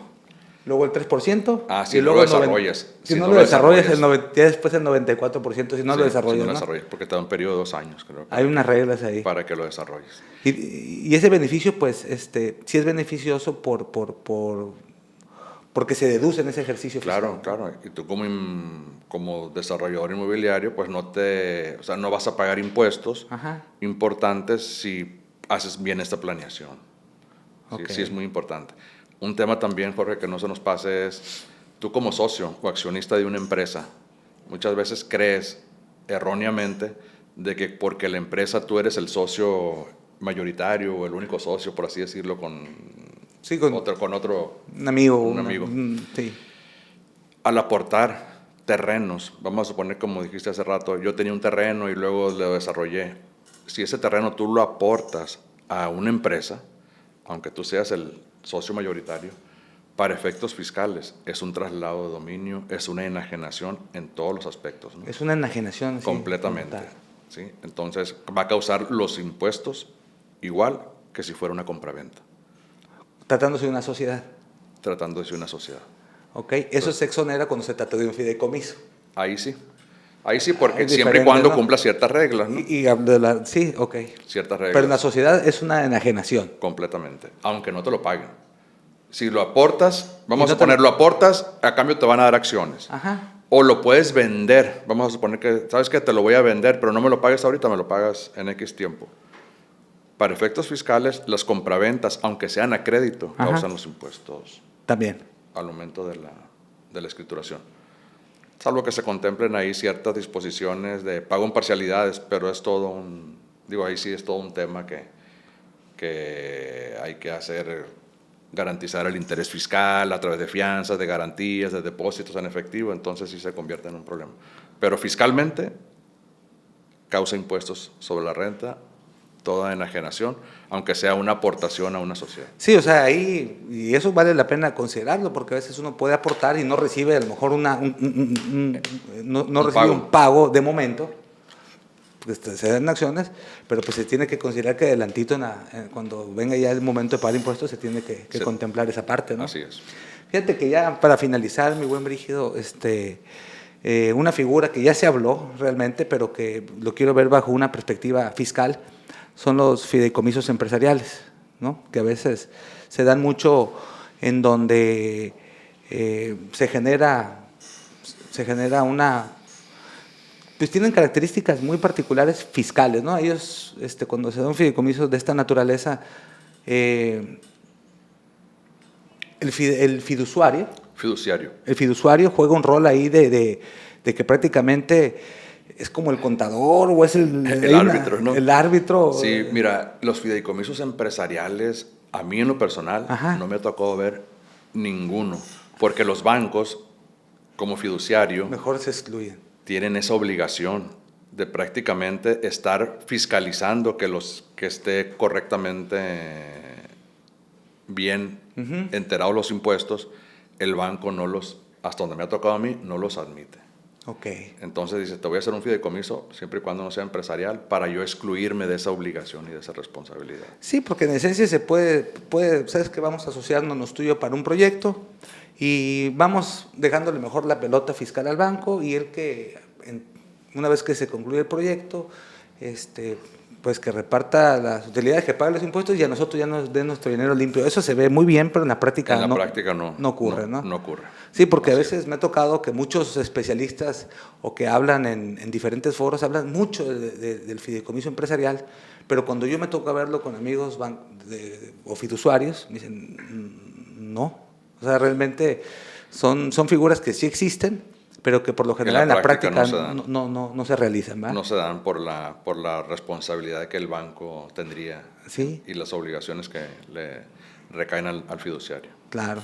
Luego el 3%. Si luego lo desarrollas. Si no lo desarrollas, ya después el 94%, si no lo desarrollas. Si no lo desarrollas, porque te da un periodo de 2 años, creo. Hay unas reglas ahí. Para que lo desarrolles. Y ese beneficio, pues, sí es beneficioso porque se deduce en ese ejercicio fiscal. Claro. Y tú como desarrollador inmobiliario, pues no vas a pagar impuestos importantes si haces bien esta planeación. Okay. Sí, es muy importante. Un tema también, Jorge, que no se nos pase es, tú como socio o accionista de una empresa, muchas veces crees erróneamente de que porque la empresa tú eres el socio mayoritario o el único socio, por así decirlo, con otro un amigo. Sí. Al aportar terrenos, vamos a suponer, como dijiste hace rato, yo tenía un terreno y luego lo desarrollé. Si ese terreno tú lo aportas a una empresa, aunque tú seas el socio mayoritario, para efectos fiscales es un traslado de dominio, es una enajenación en todos los aspectos, ¿no? Es una enajenación. Completamente. ¿Sí? Entonces va a causar los impuestos igual que si fuera una compraventa. Tratándose de una sociedad. Tratándose de una sociedad. Ok, eso se exonera cuando se trata de un fideicomiso. Ahí sí, porque siempre y cuando cumpla ciertas reglas, ¿no? Sí, ok. Ciertas reglas. Pero en la sociedad es una enajenación. Completamente, aunque no te lo paguen. Si lo aportas, lo aportas, a cambio te van a dar acciones. Ajá. O lo puedes vender, vamos a suponer que, ¿sabes qué? Te lo voy a vender, pero no me lo pagues ahorita, me lo pagas en X tiempo. Para efectos fiscales, las compraventas, aunque sean a crédito, causan los impuestos. También. Al momento de la escrituración. Salvo que se contemplen ahí ciertas disposiciones de pago en parcialidades, pero es todo ahí sí es todo un tema que hay que hacer, garantizar el interés fiscal a través de fianzas, de garantías, de depósitos en efectivo, entonces sí se convierte en un problema. Pero fiscalmente causa impuestos sobre la renta, toda enajenación, aunque sea una aportación a una sociedad. Sí, o sea, y eso vale la pena considerarlo, porque a veces uno puede aportar y no recibe a lo mejor un pago de momento, pues se dan acciones, pero pues se tiene que considerar que adelantito, cuando venga ya el momento de pagar impuestos, se tiene que contemplar esa parte, ¿no? Así es. Fíjate que ya para finalizar, mi buen Brígido, una figura que ya se habló realmente, pero que lo quiero ver bajo una perspectiva fiscal, son los fideicomisos empresariales, ¿no? Que a veces se dan mucho en donde se genera pues tienen características muy particulares fiscales, ¿no? Ellos, cuando se dan fideicomisos de esta naturaleza, el fiduciario juega un rol ahí de que prácticamente ¿Es como el contador o es el árbitro, ¿no? El árbitro. Sí, mira, los fideicomisos empresariales, a mí en lo personal, no me tocó ver ninguno, porque los bancos, como fiduciario, mejor se excluyen. Tienen esa obligación de prácticamente estar fiscalizando que esté correctamente bien enterados los impuestos. El banco hasta donde me ha tocado a mí, no los admite. Okay. Entonces dice, te voy a hacer un fideicomiso siempre y cuando no sea empresarial para yo excluirme de esa obligación y de esa responsabilidad. Sí, porque en esencia se puede sabes que vamos a asociarnos tuyo para un proyecto y vamos dejándole mejor la pelota fiscal al banco y él que una vez que se concluye el proyecto, pues que reparta las utilidades, que pague los impuestos y a nosotros ya nos den nuestro dinero limpio. Eso se ve muy bien, pero en la práctica no ocurre, ¿no? No ocurre. Sí, porque a veces me ha tocado que muchos especialistas o que hablan en diferentes foros hablan mucho del fideicomiso empresarial, pero cuando yo me toca verlo con amigos o fiduciarios, me dicen, no. O sea, realmente son figuras que sí existen, pero que por lo general en la práctica no se realizan, ¿verdad? No se dan por la responsabilidad que el banco tendría, ¿sí? Y las obligaciones que le recaen al fiduciario. Claro.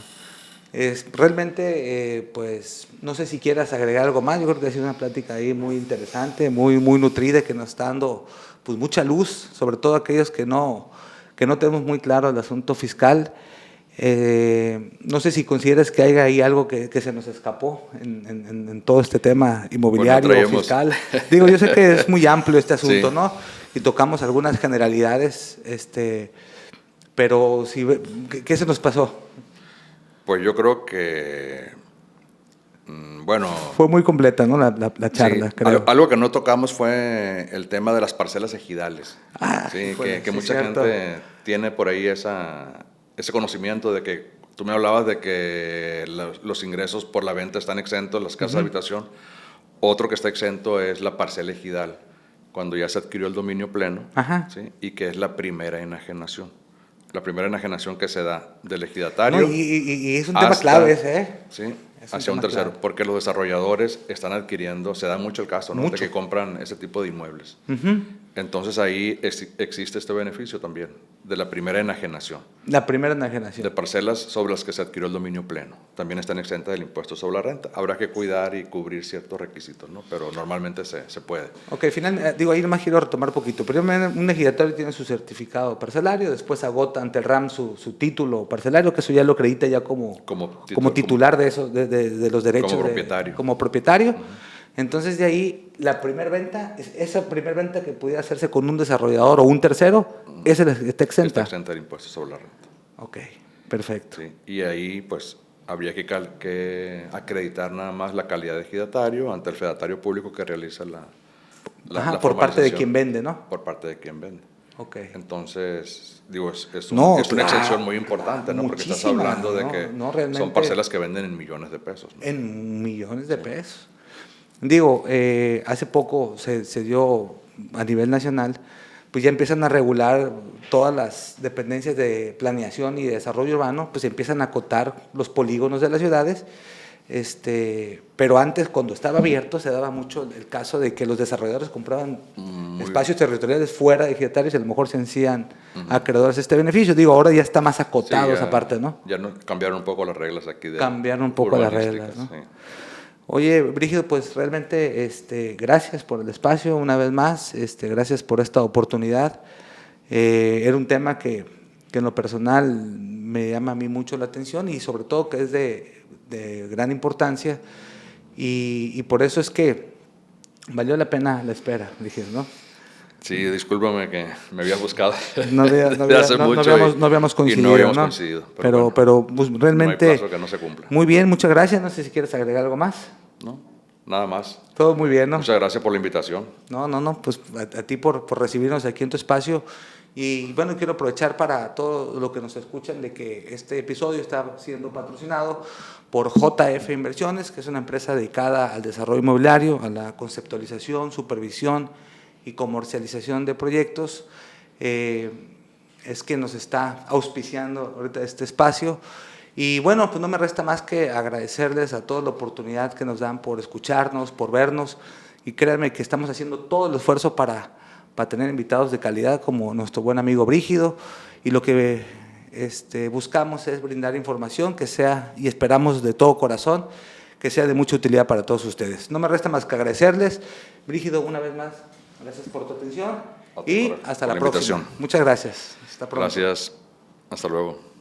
Realmente, pues, no sé si quieras agregar algo más. Yo creo que ha sido una plática ahí muy interesante, muy nutrida, que nos está dando pues, mucha luz, sobre todo aquellos que no tenemos muy claro el asunto fiscal. No sé si consideras que hay ahí algo que se nos escapó en todo este tema inmobiliario o fiscal. Digo, yo sé que es muy amplio este asunto, sí, ¿no? Y tocamos algunas generalidades, pero ¿qué se nos pasó? Pues yo creo que, bueno... Fue muy completa, ¿no? La charla, sí, creo. Algo que no tocamos fue el tema de las parcelas ejidales. Sí, que mucha gente tiene por ahí ese conocimiento de que tú me hablabas de que los ingresos por la venta están exentos, las casas de habitación. Otro que está exento es la parcela ejidal, cuando ya se adquirió el dominio pleno, ¿sí? Y que es la primera enajenación. La primera enajenación que se da del ejidatario. No, y es un tema clave ese, ¿eh? Sí, hacia un tercero, clave. Porque los desarrolladores están adquiriendo, se da mucho el caso, ¿no? De que compran ese tipo de inmuebles. Entonces ahí existe este beneficio también, de la primera enajenación. La primera enajenación. De parcelas sobre las que se adquirió el dominio pleno. También están exentas del impuesto sobre la renta. Habrá que cuidar y cubrir ciertos requisitos, ¿no? Pero normalmente se puede. Ok, ahí nomás quiero retomar un poquito. Primero, un ejidatario tiene su certificado parcelario, después agota ante el RAM su título parcelario, que eso ya lo acredita ya como titular de los derechos. Como propietario. Como propietario. Entonces, de ahí, esa primera venta que pudiera hacerse con un desarrollador o un tercero, esa está exenta. Está exenta del impuesto sobre la renta. Ok, perfecto. Sí, y ahí, pues, habría que acreditar nada más la calidad de ejidatario ante el fedatario público que realiza la por parte de quien vende, ¿no? Por parte de quien vende. Ok. Entonces, digo, es una exención muy importante, ¿no? Porque estás hablando de que son parcelas que venden en millones de pesos, ¿no? En millones de pesos. Digo, hace poco se dio a nivel nacional, pues ya empiezan a regular todas las dependencias de planeación y de desarrollo urbano, pues empiezan a acotar los polígonos de las ciudades, pero antes, cuando estaba abierto, se daba mucho el caso de que los desarrolladores compraban espacios territoriales fuera de ejidatarios y a lo mejor se hacían acreedores a este beneficio. Digo, ahora ya está más acotado esa parte, ¿no? Ya cambiaron un poco las reglas aquí. Cambiaron un poco las reglas, ¿no? Sí. Oye, Brígido, pues realmente gracias por el espacio una vez más, gracias por esta oportunidad. Era un tema que en lo personal me llama a mí mucho la atención y sobre todo que es de gran importancia y por eso es que valió la pena la espera, Brígido, ¿no? Sí, discúlpame que me habías buscado no habíamos coincidido, y no habíamos coincidido. Pero pues, realmente... No hay plazo que no se cumpla. Muy bien, muchas gracias. No sé si quieres agregar algo más. No, nada más. Todo muy bien, ¿no? Muchas gracias por la invitación. No, pues a ti por recibirnos aquí en tu espacio. Y bueno, quiero aprovechar para todo lo que nos escuchan de que este episodio está siendo patrocinado por JF Inversiones, que es una empresa dedicada al desarrollo inmobiliario, a la conceptualización, supervisión y comercialización de proyectos. Es que nos está auspiciando ahorita este espacio. Y bueno, pues no me resta más que agradecerles a toda la oportunidad que nos dan por escucharnos, por vernos. y créanme que estamos haciendo todo el esfuerzo para tener invitados de calidad como nuestro buen amigo Brígido, y lo que buscamos es brindar información que sea, y esperamos de todo corazón, que sea de mucha utilidad para todos ustedes. No me resta más que agradecerles. Brígido, una vez más, gracias por tu atención y hasta la próxima. Muchas gracias. Hasta pronto. Gracias. Hasta luego.